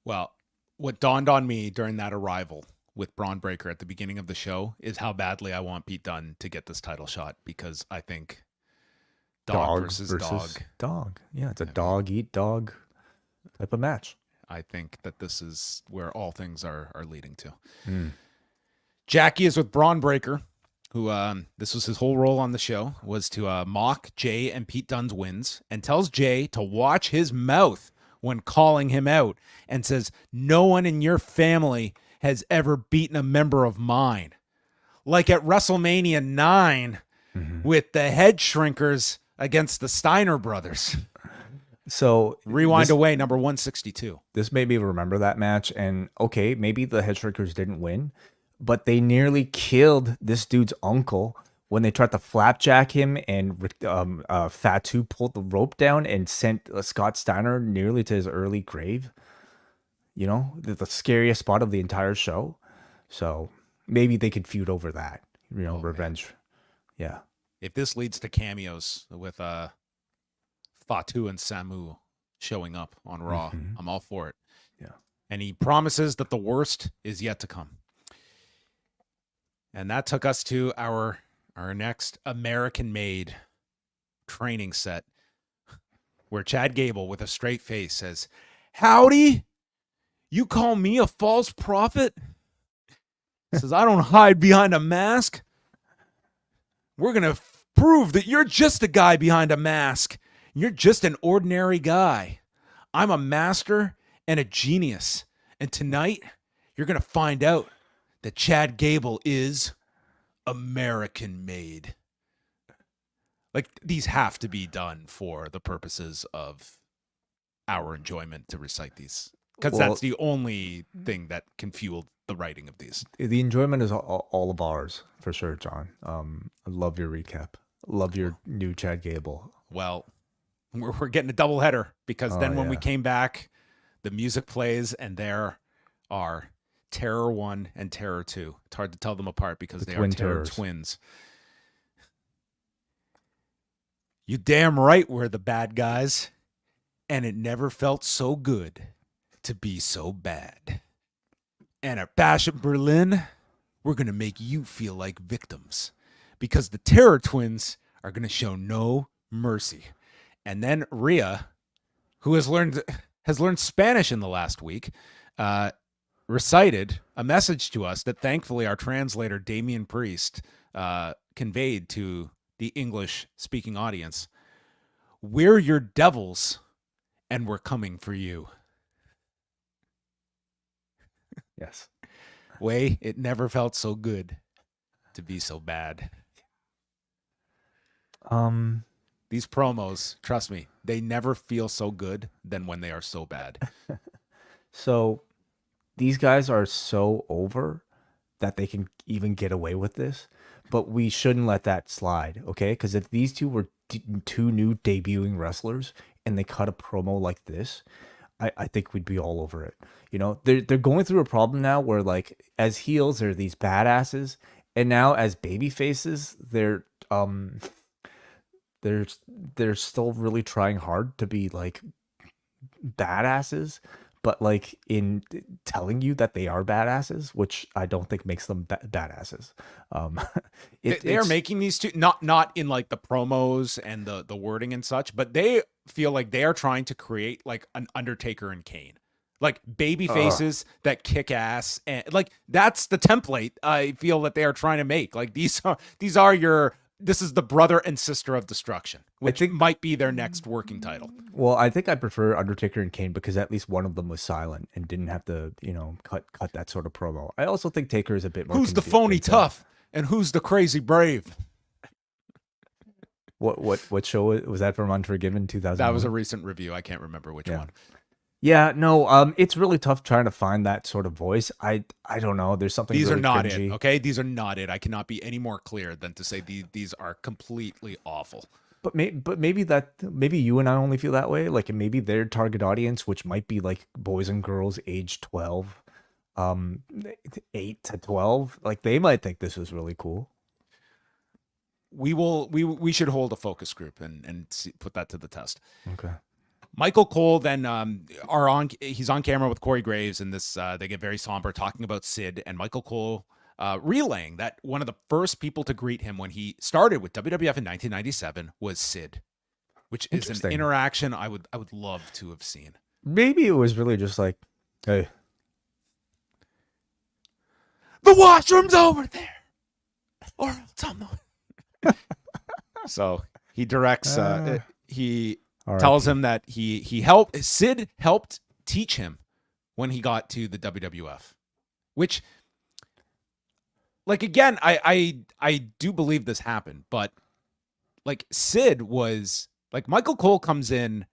Well, what dawned on me during that arrival with Braun Breaker at the beginning of the show is how badly I want Pete Dunne to get this title shot, because I think dog versus dog. Yeah, it's a dog eat dog type of match. I think that this is where all things are leading to. Jackie is with Braun Breaker, who this was his whole role on the show, was to mock Jay and Pete Dunne's wins, and tells Jay to watch his mouth when calling him out, and says, "No one in your family has ever beaten a member of mine." like at WrestleMania 9 with the Head Shrinkers against the Steiner brothers. So Rewind away, number 162. This made me remember that match. And okay, maybe the Head Shrinkers didn't win, but they nearly killed this dude's uncle when they tried to flapjack him, and Fatu pulled the rope down and sent Scott Steiner nearly to his early grave. You know, the scariest spot of the entire show. So maybe they could feud over that, you know, revenge. Man. Yeah. If this leads to cameos with Fatu and Samu showing up on Raw, I'm all for it. Yeah. And he promises that the worst is yet to come. And that took us to our next American-made training set, where Chad Gable, with a straight face, says, "Howdy, you call me a false prophet?" Says, "I don't hide behind a mask. We're going to prove that you're just a guy behind a mask. You're just an ordinary guy. I'm a master and a genius. And tonight, you're going to find out that Chad Gable is American-made." Like, these have to be done for the purposes of our enjoyment to recite these, because that's the only thing that can fuel the writing of these. The enjoyment is all of ours, for sure, John. I love your recap. Love your new Chad Gable. Well, we're getting a doubleheader, because then when we came back, the music plays, and there are Terror 1 and Terror 2. It's hard to tell them apart because they are Terror twins. You damn right we're the bad guys, and it never felt so good to be so bad. And at Bash at Berlin, we're going to make you feel like victims, because the Terror twins are going to show no mercy. And then Rhea, who has learned Spanish in the last week, recited a message to us that thankfully our translator, Damian Priest, conveyed to the English-speaking audience. "We're your devils, and we're coming for you." Yes. Way, it never felt so good to be so bad. These promos, trust me, they never feel so good than when they are so bad. So these guys are so over that they can even get away with this, but we shouldn't let that slide, okay? Because if these two were two new debuting wrestlers and they cut a promo like this, I think we'd be all over it. You know, they're going through a problem now where, like, as heels, they're these badasses, and now as baby faces, they're still really trying hard to be like badasses, but like in telling you that they are badasses, which I don't think makes them badasses. They are making these two not in like the promos and the wording and such, but they feel like they are trying to create like an Undertaker and Kane, like baby faces that kick ass, and like that's the template I feel that they are trying to make. Like this is the brother and sister of destruction, which might be their next working title. Well, I think I prefer Undertaker and Kane because at least one of them was silent and didn't have to, cut that sort of promo. I also think Taker is a bit more. Who's the phony tough and who's the crazy brave? What show was that from? Unforgiven 2000? That was a recent review. I can't remember which one. Yeah, no, it's really tough trying to find that sort of voice. I don't know. There's something. These really are not cringy. it. Okay, these are not it. I cannot be any more clear than to say these are completely awful. But maybe you and I only feel that way. Like maybe their target audience, which might be like boys and girls age 12, 8 to 12, like they might think this is really cool. We should hold a focus group and put that to the test. Okay. Michael Cole then he's on camera with Corey Graves, and this they get very somber talking about Sid, and Michael Cole relaying that one of the first people to greet him when he started with WWF in 1997 was Sid, which is an interaction I would love to have seen. Maybe it was really just like, hey, the washroom's over there, or something. So he directs. He tells him that Sid helped teach him when he got to the WWF, which, like, again, I do believe this happened, but like Sid was like, Michael Cole comes in.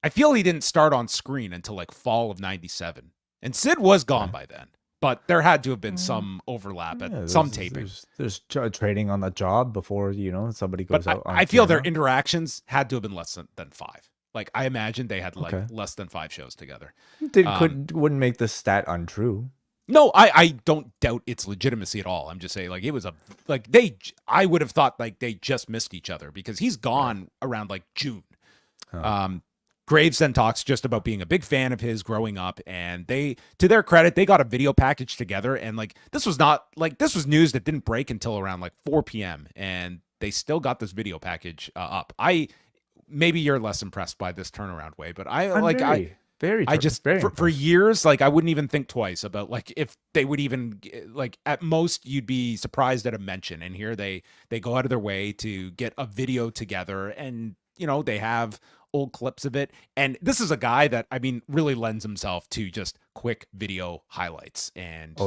I feel he didn't start on screen until like fall of 97. And Sid was gone by then. But there had to have been some overlap at some taping. There's trading on the job before, somebody goes out on I feel camera. their interactions had to have been less than 5. Like, I imagine they had like less than 5 shows together. Wouldn't make the stat untrue. No, I don't doubt its legitimacy at all. I'm just saying, like, it was I would have thought like they just missed each other because he's gone around like June. Graves then talks just about being a big fan of his growing up, and they, to their credit, they got a video package together, and like this was news that didn't break until around like 4 p.m. and they still got this video package up. Maybe you're less impressed by this turnaround way, but for years, like I wouldn't even think twice about like if they would even like at most you'd be surprised at a mention, and here they go out of their way to get a video together, and they have old clips of it. And this is a guy that, I mean, really lends himself to just quick video highlights. And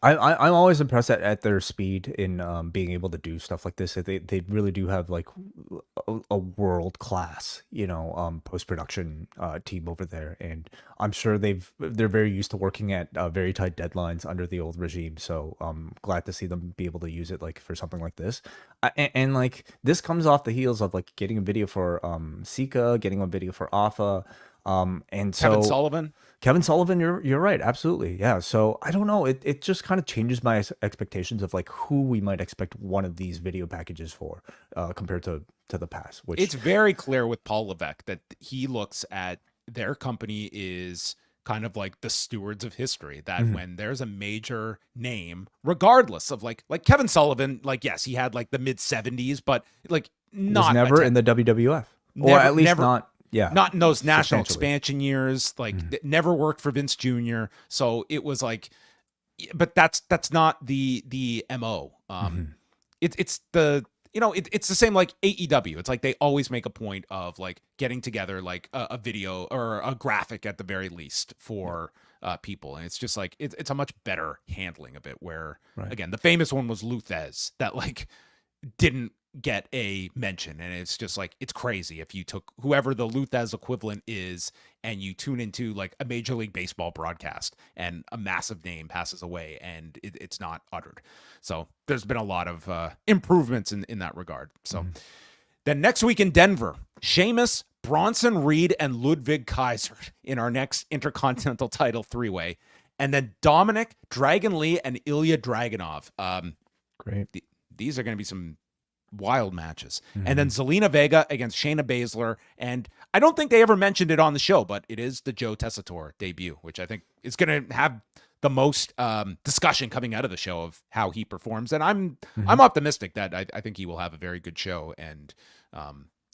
I'm always impressed at their speed in being able to do stuff like this. They really do have like a world class post production team over there, and I'm sure they're very used to working at very tight deadlines under the old regime. So I'm glad to see them be able to use it like for something like this. And like this comes off the heels of like getting a video for Sika, getting a video for Alpha, and so Kevin Sullivan, you're right, absolutely, yeah. So I don't know, it just kind of changes my expectations of like who we might expect one of these video packages for, compared to the past. Which it's very clear with Paul Levesque that he looks at their company is kind of like the stewards of history, that when there's a major name, regardless of like Kevin Sullivan, like yes, he had like the mid 70s, but like not was never in the WWF, or at least not. Yeah, not in those national expansion years. Like, never worked for Vince Jr. So it was like, but that's not the MO. It's the it's the same like AEW. It's like they always make a point of like getting together like a video or a graphic at the very least for people, and it's just like it's a much better handling of it. Where again, the famous one was Luthez that like didn't get a mention, and it's just like, it's crazy if you took whoever the Luthez equivalent is and you tune into like a Major League Baseball broadcast and a massive name passes away and it's not uttered. So there's been a lot of improvements in that regard. So then next week in Denver, Sheamus, Bronson Reed, and Ludwig Kaiser in our next Intercontinental Title 3-way, and then Dominic, Dragon Lee, and Ilya Dragunov. Great. These are going to be some wild matches. And then Zelina Vega against Shayna Baszler. And I don't think they ever mentioned it on the show, but it is the Joe Tessitore debut, which I think is going to have the most discussion coming out of the show of how he performs. And I'm optimistic that I think he will have a very good show. And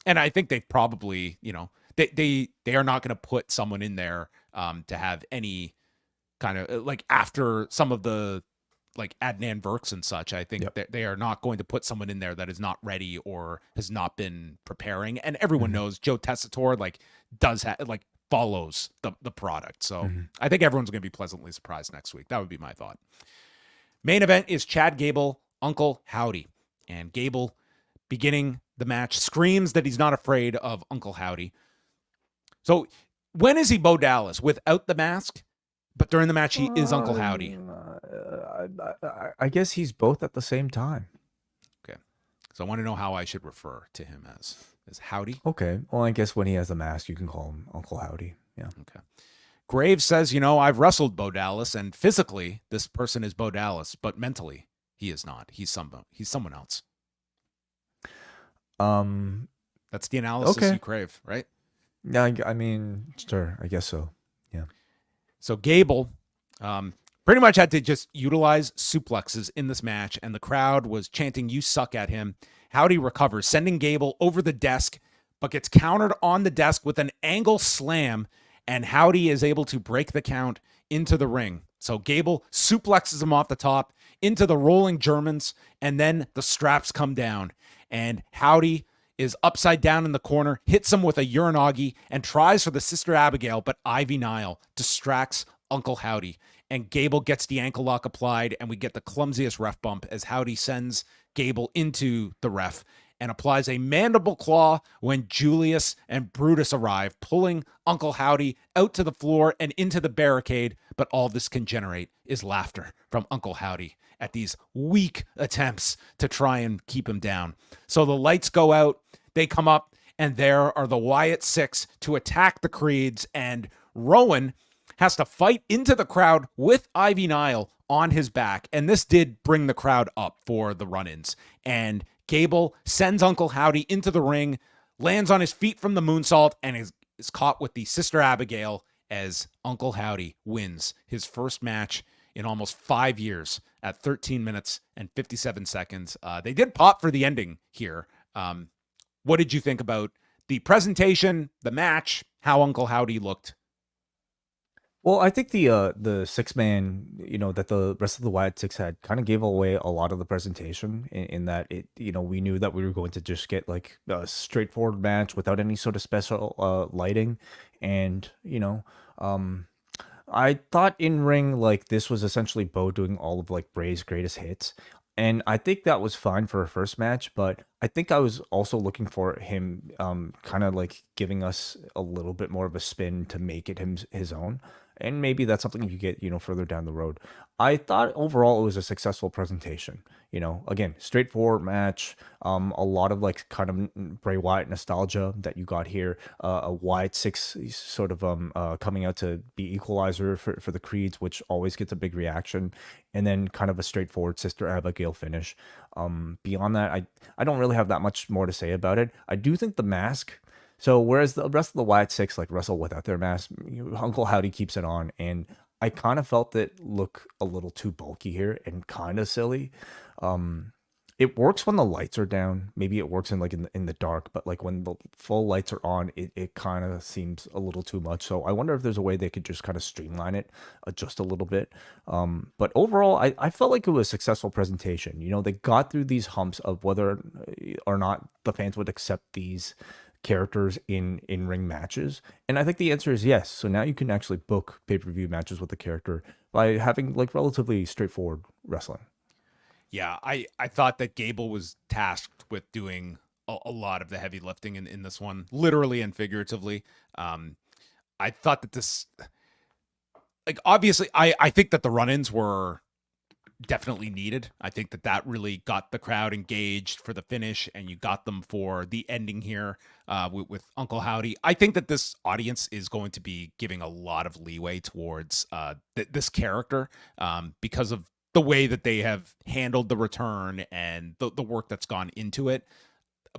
I think they probably, they are not going to put someone in there to have any kind of like after some of the like Adnan Virks and such. I think that they are not going to put someone in there that is not ready or has not been preparing. And everyone knows Joe Tessitore like follows the product. So I think everyone's going to be pleasantly surprised next week. That would be my thought. Main event is Chad Gable, Uncle Howdy, and Gable beginning the match screams that he's not afraid of Uncle Howdy. So when is he Bo Dallas? Without the mask? But during the match, he is Uncle Howdy. I guess he's both at the same time. Okay. So I want to know how I should refer to him as Howdy. Okay. Well, I guess when he has the mask, you can call him Uncle Howdy. Yeah. Okay. Graves says, I've wrestled Bo Dallas, and physically, this person is Bo Dallas, but mentally, he is not. He's someone else. That's the analysis you crave, right? Yeah, I mean, sure. I guess so. Yeah. So Gable pretty much had to just utilize suplexes in this match, and the crowd was chanting, "You suck" at him. Howdy recovers, sending Gable over the desk, but gets countered on the desk with an angle slam, and Howdy is able to break the count into the ring. So Gable suplexes him off the top into the rolling Germans, and then the straps come down, and Howdy is upside down in the corner, hits him with a Uranagi, and tries for the Sister Abigail, but Ivy Nile distracts Uncle Howdy. and Gable gets the ankle lock applied, and we get the clumsiest ref bump as Howdy sends Gable into the ref and applies a mandible claw when Julius and Brutus arrive, pulling Uncle Howdy out to the floor and into the barricade. But all this can generate is laughter from Uncle Howdy at these weak attempts to try and keep him down. So the lights go out, they come up, and there are the Wyatt Six to attack the Creeds, and Rowan has to fight into the crowd with Ivy Nile on his back. And this did bring the crowd up for the run-ins. And Gable sends Uncle Howdy into the ring, lands on his feet from the moonsault, and is caught with the Sister Abigail as Uncle Howdy wins his first match in almost 5 years at 13 minutes and 57 seconds. They did pop for the ending here. What did you think about the presentation, the match, how Uncle Howdy looked? Well, I think the six man, that the rest of the Wyatt Six had kind of gave away a lot of the presentation in that it, we knew that we were going to just get like a straightforward match without any sort of special lighting. And, I thought in ring, like this was essentially Bo doing all of like Bray's greatest hits. And I think that was fine for a first match, but I think I was also looking for him kind of like giving us a little bit more of a spin to make it his own. And maybe that's something you get, further down the road. I thought overall it was a successful presentation. Again, straightforward match. A lot of like kind of Bray Wyatt nostalgia that you got here. A Wyatt Six sort of coming out to be equalizer for the Creeds, which always gets a big reaction. And then kind of a straightforward Sister Abigail finish. Beyond that, I don't really have that much more to say about it. I do think the mask. So whereas the rest of the Wyatt Six like wrestle without their mask, Uncle Howdy keeps it on, and I kind of felt it look a little too bulky here and kind of silly. It works when the lights are down. Maybe it works in the dark, but like when the full lights are on, it kind of seems a little too much. So I wonder if there's a way they could just kind of streamline it just a little bit. But overall, I felt like it was a successful presentation. They got through these humps of whether or not the fans would accept these characters in ring matches, and I think the answer is yes. So now you can actually book pay-per-view matches with the character by having like relatively straightforward wrestling. Yeah, I thought that Gable was tasked with doing a lot of the heavy lifting in this one, literally and figuratively. I thought that this, like, obviously I think that the run-ins were definitely needed. I think that really got the crowd engaged for the finish, and you got them for the ending here with Uncle Howdy. I think that this audience is going to be giving a lot of leeway towards this character because of the way that they have handled the return and the work that's gone into it.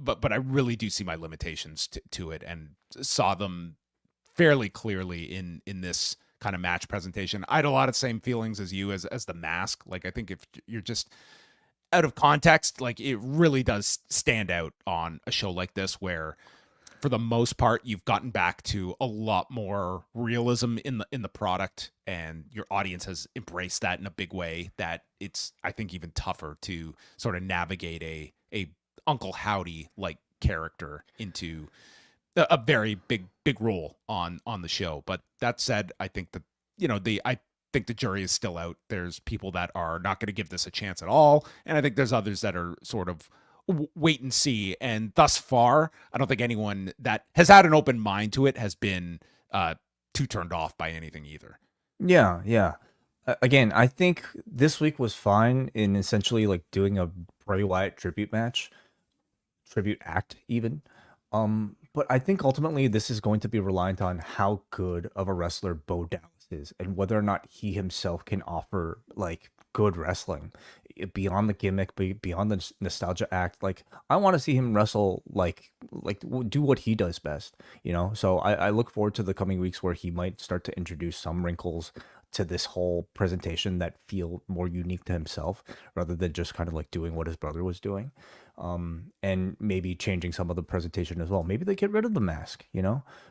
But I really do see my limitations to it, and saw them fairly clearly in this kind of match presentation. I had a lot of same feelings as you as the mask. Like, I think if you're just out of context, like, it really does stand out on a show like this, where for the most part you've gotten back to a lot more realism in the product, and your audience has embraced that in a big way, that it's, I think, even tougher to sort of navigate a Uncle Howdy like character into a very big role on the show. But that said, I think that, I think the jury is still out. There's people that are not going to give this a chance at all, and I think there's others that are sort of wait and see. And thus far, I don't think anyone that has had an open mind to it has been too turned off by anything either. Yeah. Again, I think this week was fine in essentially like doing a Bray Wyatt tribute act even. But I think ultimately this is going to be reliant on how good of a wrestler Bo Dallas is, and whether or not he himself can offer like good wrestling beyond the gimmick, beyond the nostalgia act. Like, I want to see him wrestle like do what he does best, So I look forward to the coming weeks where he might start to introduce some wrinkles to this whole presentation that feel more unique to himself, rather than just kind of like doing what his brother was doing. And maybe changing some of the presentation as well. Maybe they get rid of the mask,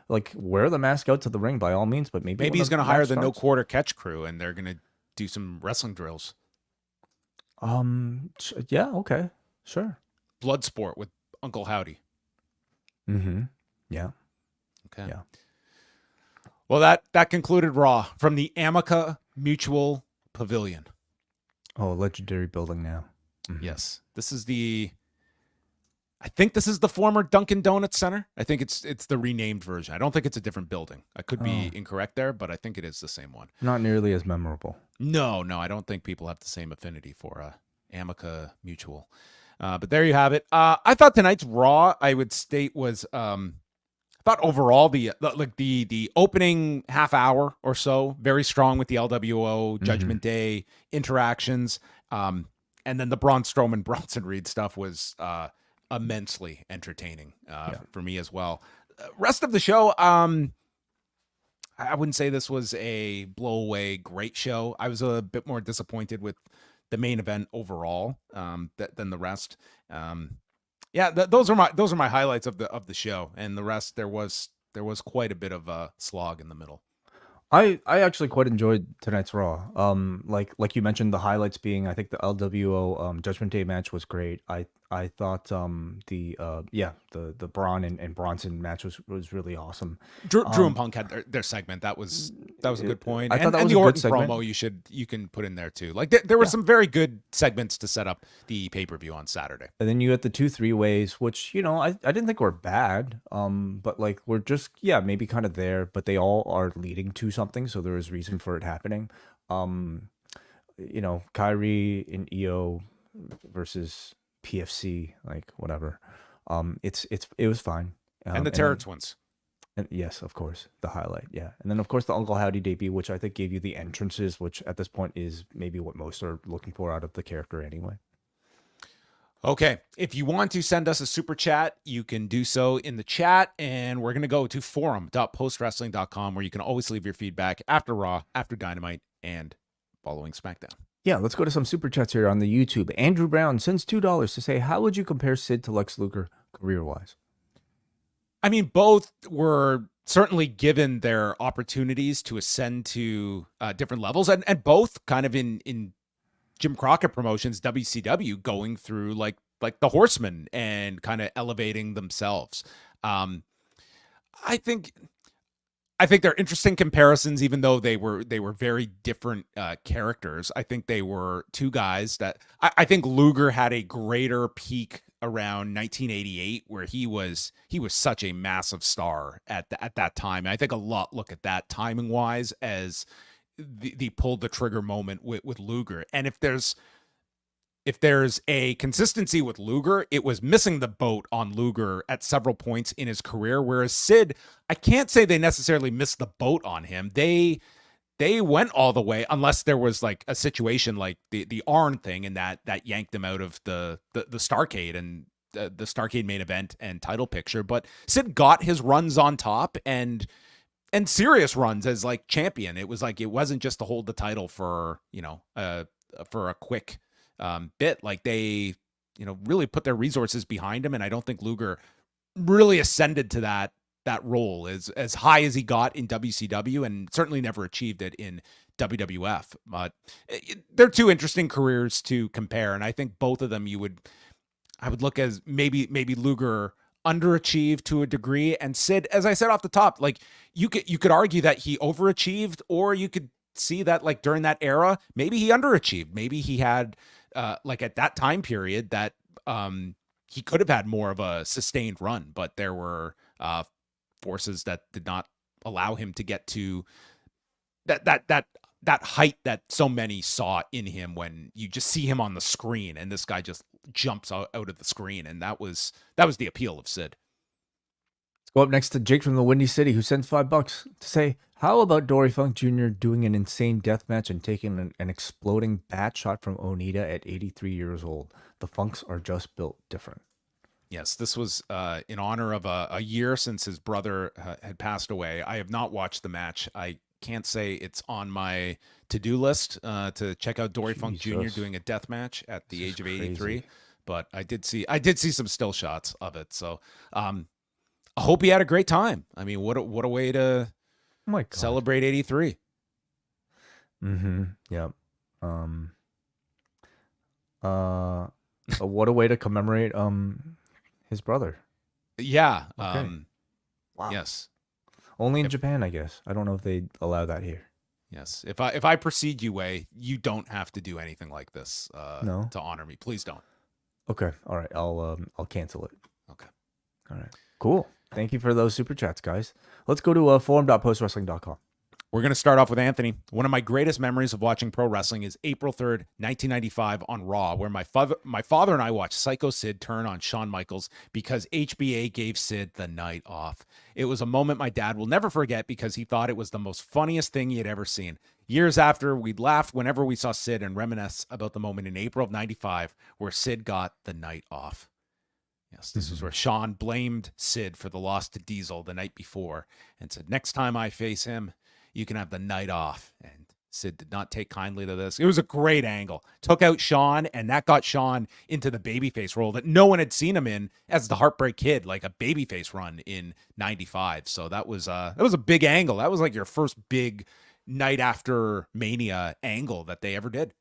like wear the mask out to the ring by all means, but maybe he's going to hire the no quarter catch crew, and they're going to do some wrestling drills. Yeah, okay, sure. Blood sport with Uncle Howdy. Yeah. Okay. Yeah. Well, that concluded Raw from the Amica Mutual Pavilion. Oh, legendary building now. Mm-hmm. Yes. I think this is the former Dunkin' Donuts Center. I think it's the renamed version. I don't think it's a different building. I could be incorrect there, but I think it is the same one. Not nearly as memorable. No, I don't think people have the same affinity for Amica Mutual. But there you have it. I thought tonight's Raw, I would state, was I thought overall the opening half hour or so very strong with the L.W.O. Judgment Day interactions, and then the Braun Strowman Bronson Reed stuff was immensely entertaining for me as well. Rest of the show, I wouldn't say this was a blow away great show. I was a bit more disappointed with the main event overall than the rest. Those are my highlights of the show, and the rest there was quite a bit of a slog in the middle. I actually quite enjoyed tonight's Raw. Like you mentioned, the highlights being, I think the L.W.O. Judgment Day match was great. I thought the Braun and Bronson match was really awesome. Drew and Punk had their segment. That was a good point. I thought that was the a good Orton segment. promo you can put in there too. Like there were some very good segments to set up the pay-per-view on Saturday. And then you had the 2 3-ways, which I didn't think were bad. But like we're just maybe kind of there, but they all are leading to something, so there is reason for it happening. Kyrie and EO versus PFC, like whatever. It was fine. And the Terror Twins. And yes, of course, the highlight. Yeah. And then of course the Uncle Howdy debut, which I think gave you the entrances, which at this point is maybe what most are looking for out of the character anyway. Okay. If you want to send us a super chat, you can do so in the chat. And we're going to go to forum.postwrestling.com, where you can always leave your feedback after Raw, after Dynamite, and following SmackDown. Yeah, let's go to some super chats here on the YouTube. Andrew Brown sends $2 to say, how would you compare Sid to Lex Luger career-wise? I mean, both were certainly given their opportunities to ascend to different levels, and both kind of in Jim Crockett Promotions, WCW, going through like the Horsemen and kind of elevating themselves. I think they're interesting comparisons, even though they were very different characters. I think they were two guys that I think Luger had a greater peak around 1988, where he was such a massive star at that time. And I think a lot look at that timing wise as the pull the trigger moment with Luger. And if there's a consistency with Luger, it was missing the boat on Luger at several points in his career. Whereas Sid, I can't say they necessarily missed the boat on him. They went all the way, unless there was like a situation like the Arn thing, and that yanked them out of the Starrcade and the Starrcade main event and title picture. But Sid got his runs on top and serious runs as like champion. It was like, it wasn't just to hold the title for a quick bit. Like they really put their resources behind him, and I don't think Luger really ascended to that role as high as he got in WCW, and certainly never achieved it in WWF. But they're two interesting careers to compare, and I think both of them I would look as maybe Luger underachieved to a degree, and Sid, as I said off the top, like you could argue that he overachieved, or you could see that like during that era maybe he underachieved. Maybe he had like at that time period that he could have had more of a sustained run, but there were forces that did not allow him to get to that height that so many saw in him when you just see him on the screen, and this guy just jumps out of the screen, and that was the appeal of Sid. Let's go up next to Jake from the Windy City, who sends $5 to say, how about Dory Funk Jr. doing an insane death match and taking an exploding bat shot from Onita at 83 years old? The Funks are just built different. Yes, this was in honor of a year since his brother had passed away. I have not watched the match. I can't say it's on my to-do list to check out Dory Funk Jr. doing a death match at the age of 83, but I did see some still shots of it. So I hope he had a great time. I mean, what a way to celebrate 83. Mm-hmm. Yep. What a way to commemorate his brother. Yeah. Okay. Wow. Yes. Only in Japan, I guess. I don't know if they allow that here. Yes. If I precede you, Wai, you don't have to do anything like this No. to honor me. Please don't. Okay. All right. I'll cancel it. Okay. All right. Cool. Thank you for those super chats, guys. Let's go to forum.postwrestling.com. We're going to start off with Anthony. One of my greatest memories of watching pro wrestling is April 3rd, 1995 on Raw, where my father and I watched Psycho Sid turn on Shawn Michaels because HBA gave Sid the night off. It was a moment my dad will never forget because he thought it was the most funniest thing he had ever seen. Years after, we'd laugh whenever we saw Sid and reminisce about the moment in April of 95 where Sid got the night off. Yes, this was where Shawn blamed Sid for the loss to Diesel the night before and said, next time I face him, you can have the night off. And Sid did not take kindly to this. It was a great angle. Took out Shawn, and that got Shawn into the babyface role that no one had seen him in as the Heartbreak Kid, like a babyface run in 95. So that was a big angle. That was like your first big night after Mania angle that they ever did.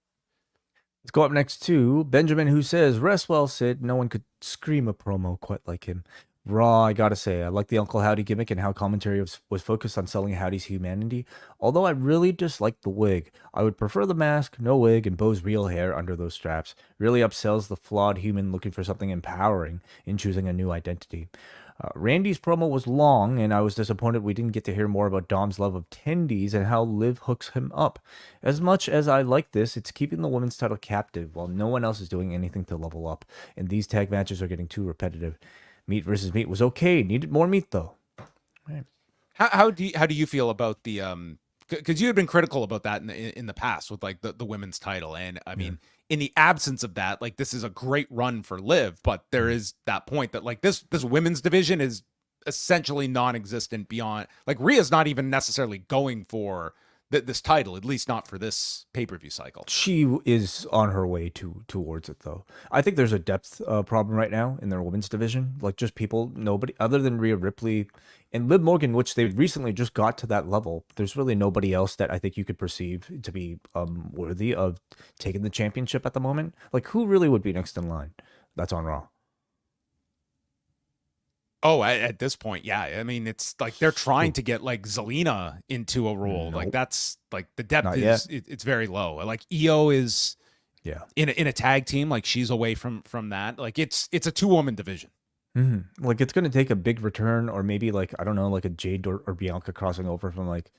Let's go up next to Benjamin, who says, rest well, Sid. No one could scream a promo quite like him. Raw, I gotta say, I like the Uncle Howdy gimmick and how commentary was focused on selling Howdy's humanity. Although I really disliked the wig. I would prefer the mask, no wig, and Bo's real hair under those straps. Really upsells the flawed human looking for something empowering in choosing a new identity. Randy's promo was long, and I was disappointed we didn't get to hear more about Dom's love of tendies and how Liv hooks him up. As much as I like this, it's keeping the women's title captive while no one else is doing anything to level up, and these tag matches are getting too repetitive. Meat versus meat was okay. Needed more meat though. Right. How do you feel about the because you had been critical about that in the past with like the women's title, and I mean in the absence of that, like this is a great run for Liv, but there is that point that like this women's division is essentially non-existent beyond like Rhea's not even necessarily going for this title, at least not for this pay-per-view cycle. She is on her way towards it, though. I think there's a depth problem right now in their women's division. Like, just nobody other than Rhea Ripley and Liv Morgan, which they recently just got to that level. There's really nobody else that I think you could perceive to be worthy of taking the championship at the moment. Like, who really would be next in line? That's on Raw. Oh, at this point, yeah. I mean, it's like they're trying to get like Zelina into a role. Like that's like the depth it's very low. Like EO is in a tag team. Like she's away from that. Like it's a 2-woman division. Mm-hmm. Like it's going to take a big return, or maybe like, I don't know, like a Jade or Bianca crossing over from like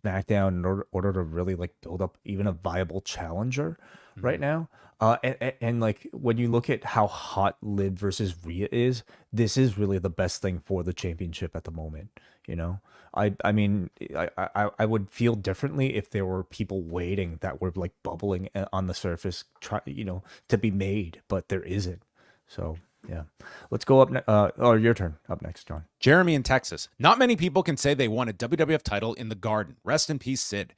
SmackDown in order to really like build up even a viable challenger right now. And like when you look at how hot Liv versus Rhea is, this is really the best thing for the championship at the moment. You know, I mean, I would feel differently if there were people waiting that were like bubbling on the surface, to be made, but there isn't. So yeah, let's go up. Your turn. Up next, John. Jeremy in Texas. Not many people can say they won a WWF title in the Garden. Rest in peace, Sid.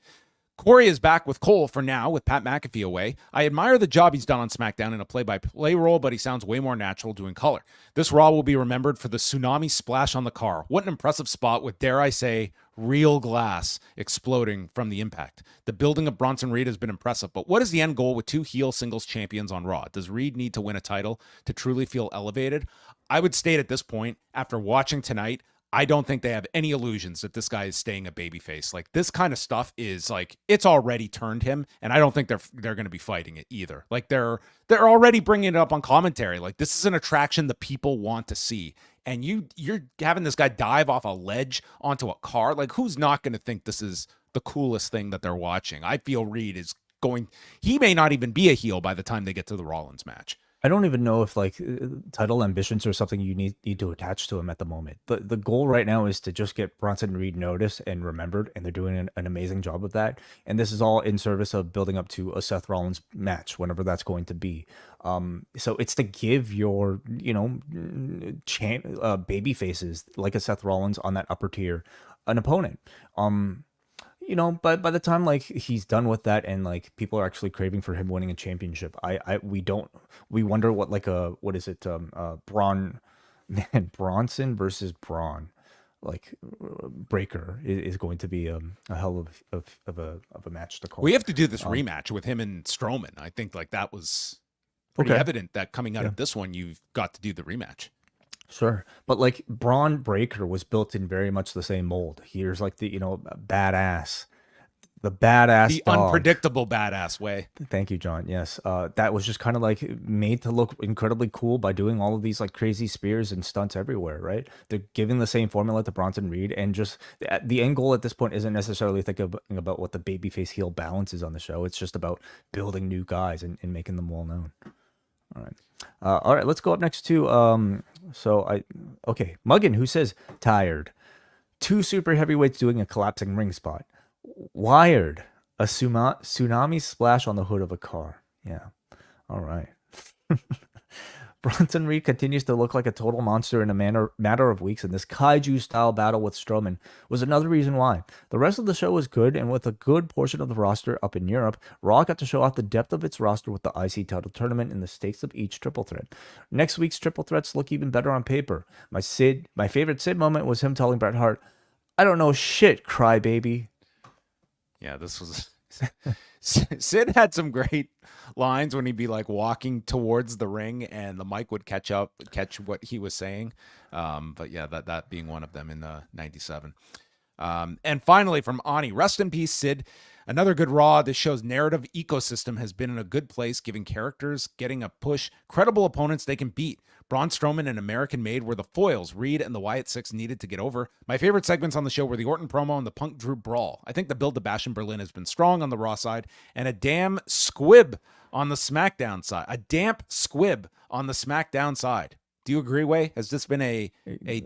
Corey is back with Cole for now, with Pat McAfee away. I admire the job he's done on SmackDown in a play-by-play role, but he sounds way more natural doing color. This Raw will be remembered for the tsunami splash on the car. What an impressive spot with, dare I say, real glass exploding from the impact. The building of Bronson Reed has been impressive, but what is the end goal with 2 heel singles champions on Raw? Does Reed need to win a title to truly feel elevated? I would state at this point, after watching tonight, I don't think they have any illusions that this guy is staying a babyface. Like this kind of stuff is like it's already turned him, and I don't think they're going to be fighting it either. Like they're already bringing it up on commentary. Like this is an attraction that people want to see, and you're having this guy dive off a ledge onto a car. Like who's not going to think this is the coolest thing that they're watching? I feel Reed is going. He may not even be a heel by the time they get to the Rollins match. I don't even know if like title ambitions are something you need to attach to him at the moment. The goal right now is to just get Bronson Reed noticed and remembered, and they're doing an amazing job of that. And this is all in service of building up to a Seth Rollins match, whenever that's going to be. So it's to give your baby faces like a Seth Rollins on that upper tier an opponent. But by the time like he's done with that and like people are actually craving for him winning a championship, we wonder what like Bronson versus Braun, like Breaker is going to be a hell of a match to call. We have to do this rematch with him and Strowman. I think like that was pretty evident that coming out of this one, you've got to do the rematch. Sure. But like Braun Breaker was built in very much the same mold. Here's like the, badass. The badass The dog. unpredictable badass way. Thank you, John. Yes, that was just kind of like made to look incredibly cool by doing all of these like crazy spears and stunts everywhere, right? They're giving the same formula to Bronson Reed, and just the end goal at this point isn't necessarily thinking about what the babyface heel balance is on the show. It's just about building new guys and making them well known. All right. Let's go up next to Muggin, who says tired. 2 super heavyweights doing a collapsing ring spot. Wired. A tsunami splash on the hood of a car. Yeah. All right. Bronson Reed continues to look like a total monster in a matter of weeks, and this kaiju-style battle with Strowman was another reason why. The rest of the show was good, and with a good portion of the roster up in Europe, Raw got to show off the depth of its roster with the IC title tournament and the stakes of each triple threat. Next week's triple threats look even better on paper. My favorite Sid moment was him telling Bret Hart, "I don't know shit, crybaby." Yeah, this was... Sid had some great lines when he'd be like walking towards the ring and the mic would catch what he was saying. But yeah, that being one of them in the 97. And finally from Ani, rest in peace, Sid. Another good Raw. This show's narrative ecosystem has been in a good place, giving characters getting a push, credible opponents they can beat. Braun Strowman and American Made were the foils Reed and the Wyatt Six needed to get over. My favorite segments on the show were the Orton promo and the Punk Drew brawl. I think the build to Bash in Berlin has been strong on the Raw side, and a damn squib on the SmackDown side. A damp squib on the SmackDown side. Do you agree, Wai? Has this been a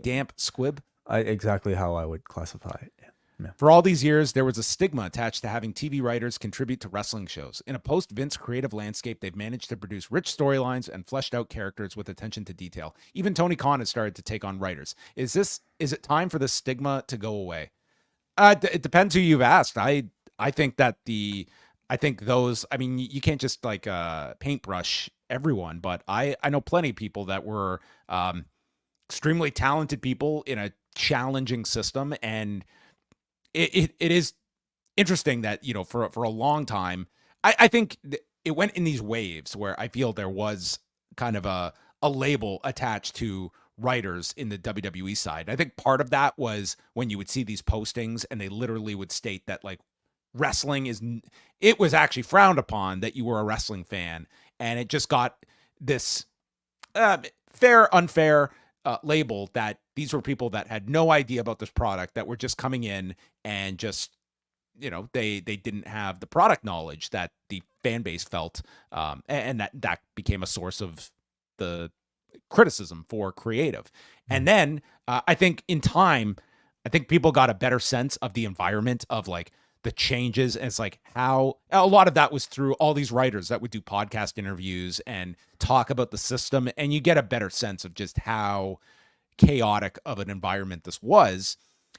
damp squib? Exactly how I would classify it. Yeah. For all these years, there was a stigma attached to having TV writers contribute to wrestling shows. In a post-Vince creative landscape, they've managed to produce rich storylines and fleshed out characters with attention to detail. Even Tony Khan has started to take on writers. Is it time for the stigma to go away? It depends who you've asked. I think those, I mean, you can't just like paintbrush everyone, but I know plenty of people that were extremely talented people in a challenging system, and it is interesting that, you know, for a long time, I think it went in these waves where I feel there was kind of a label attached to writers in the WWE side. I think part of that was when you would see these postings and they literally would state that like it was actually frowned upon that you were a wrestling fan, and it just got this fair, unfair label that these were people that had no idea about this product, that were just coming in and just, you know, they didn't have the product knowledge that the fan base felt, and that became a source of the criticism for creative. And then I think in time, I think people got a better sense of the environment of like the changes. And it's like how a lot of that was through all these writers that would do podcast interviews and talk about the system. And you get a better sense of just how chaotic of an environment this was.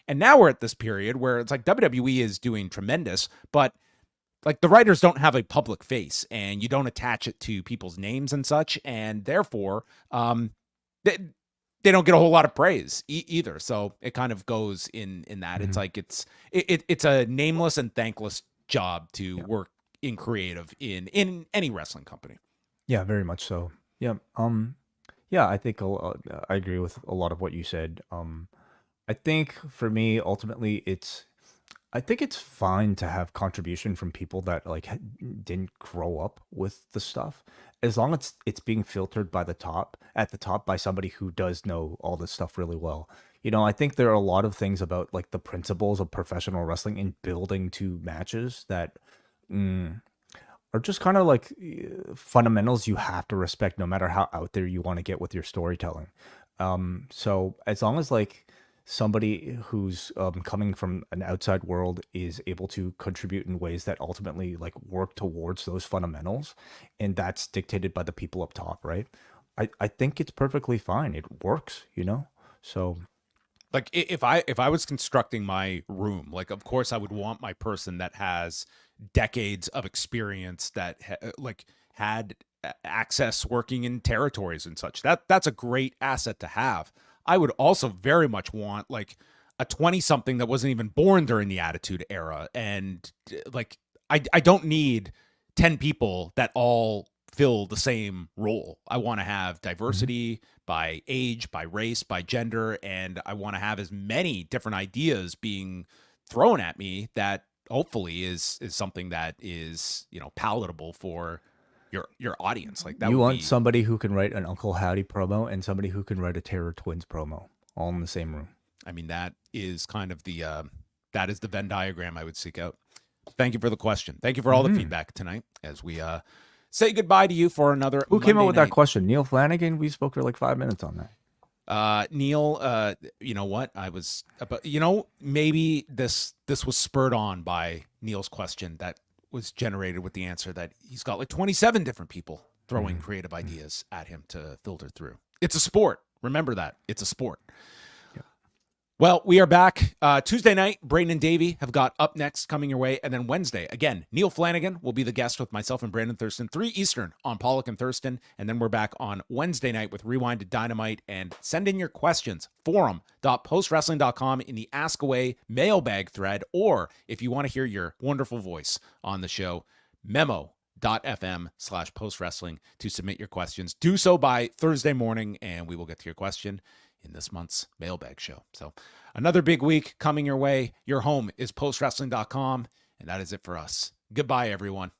And now we're at this period where it's like WWE is doing tremendous, but like the writers don't have a public face and you don't attach it to people's names and such. And therefore, they don't get a whole lot of praise either. So it kind of goes in that. Mm-hmm. It's like it's a nameless and thankless job to work in creative in any wrestling company. Yeah, very much so. Yeah. Yeah, I think I agree with a lot of what you said. I think for me, ultimately, I think it's fine to have contribution from people that like didn't grow up with the stuff, as long as it's being filtered at the top by somebody who does know all this stuff really well. You know, I think there are a lot of things about like the principles of professional wrestling in building to matches that are just kind of like fundamentals you have to respect, no matter how out there you want to get with your storytelling. So as long as like somebody who's coming from an outside world is able to contribute in ways that ultimately like work towards those fundamentals, and that's dictated by the people up top, right? I think it's perfectly fine. It works, you know? So like if I was constructing my room, like of course I would want my person that has decades of experience, that had access working in territories and such. That's a great asset to have. I would also very much want like a 20-something that wasn't even born during the Attitude Era. And like, I don't need 10 people that all fill the same role. I want to have diversity by age, by race, by gender. And I want to have as many different ideas being thrown at me that hopefully is something that is, palatable for your audience. Like that You would want be, somebody who can write an Uncle Howdy promo and somebody who can write a Terror Twins promo all in the same room. I mean, that is kind of that is the Venn diagram I would seek out. Thank you for the question. Thank you for all the feedback tonight as we say goodbye to you for another Who came up Monday with night. that question? Neil Flanagan? We spoke for like 5 minutes on that. Neil, you know what? Maybe this was spurred on by Neil's question that was generated with the answer that he's got like 27 different people throwing creative ideas at him to filter through. It's a sport. Remember that. It's a sport. Well, we are back Tuesday night. Braden and Davey have got Up Next coming your way. And then Wednesday, again, Neil Flanagan will be the guest with myself and Brandon Thurston, 3 Eastern on Pollock and Thurston. And then we're back on Wednesday night with Rewind to Dynamite. And send in your questions, forum.postwrestling.com in the Ask Away mailbag thread. Or if you want to hear your wonderful voice on the show, memo.fm/postwrestling to submit your questions. Do so by Thursday morning, and we will get to your question in this month's mailbag show. So another big week coming your way. Your home is postwrestling.com, and that is it for us. Goodbye, everyone.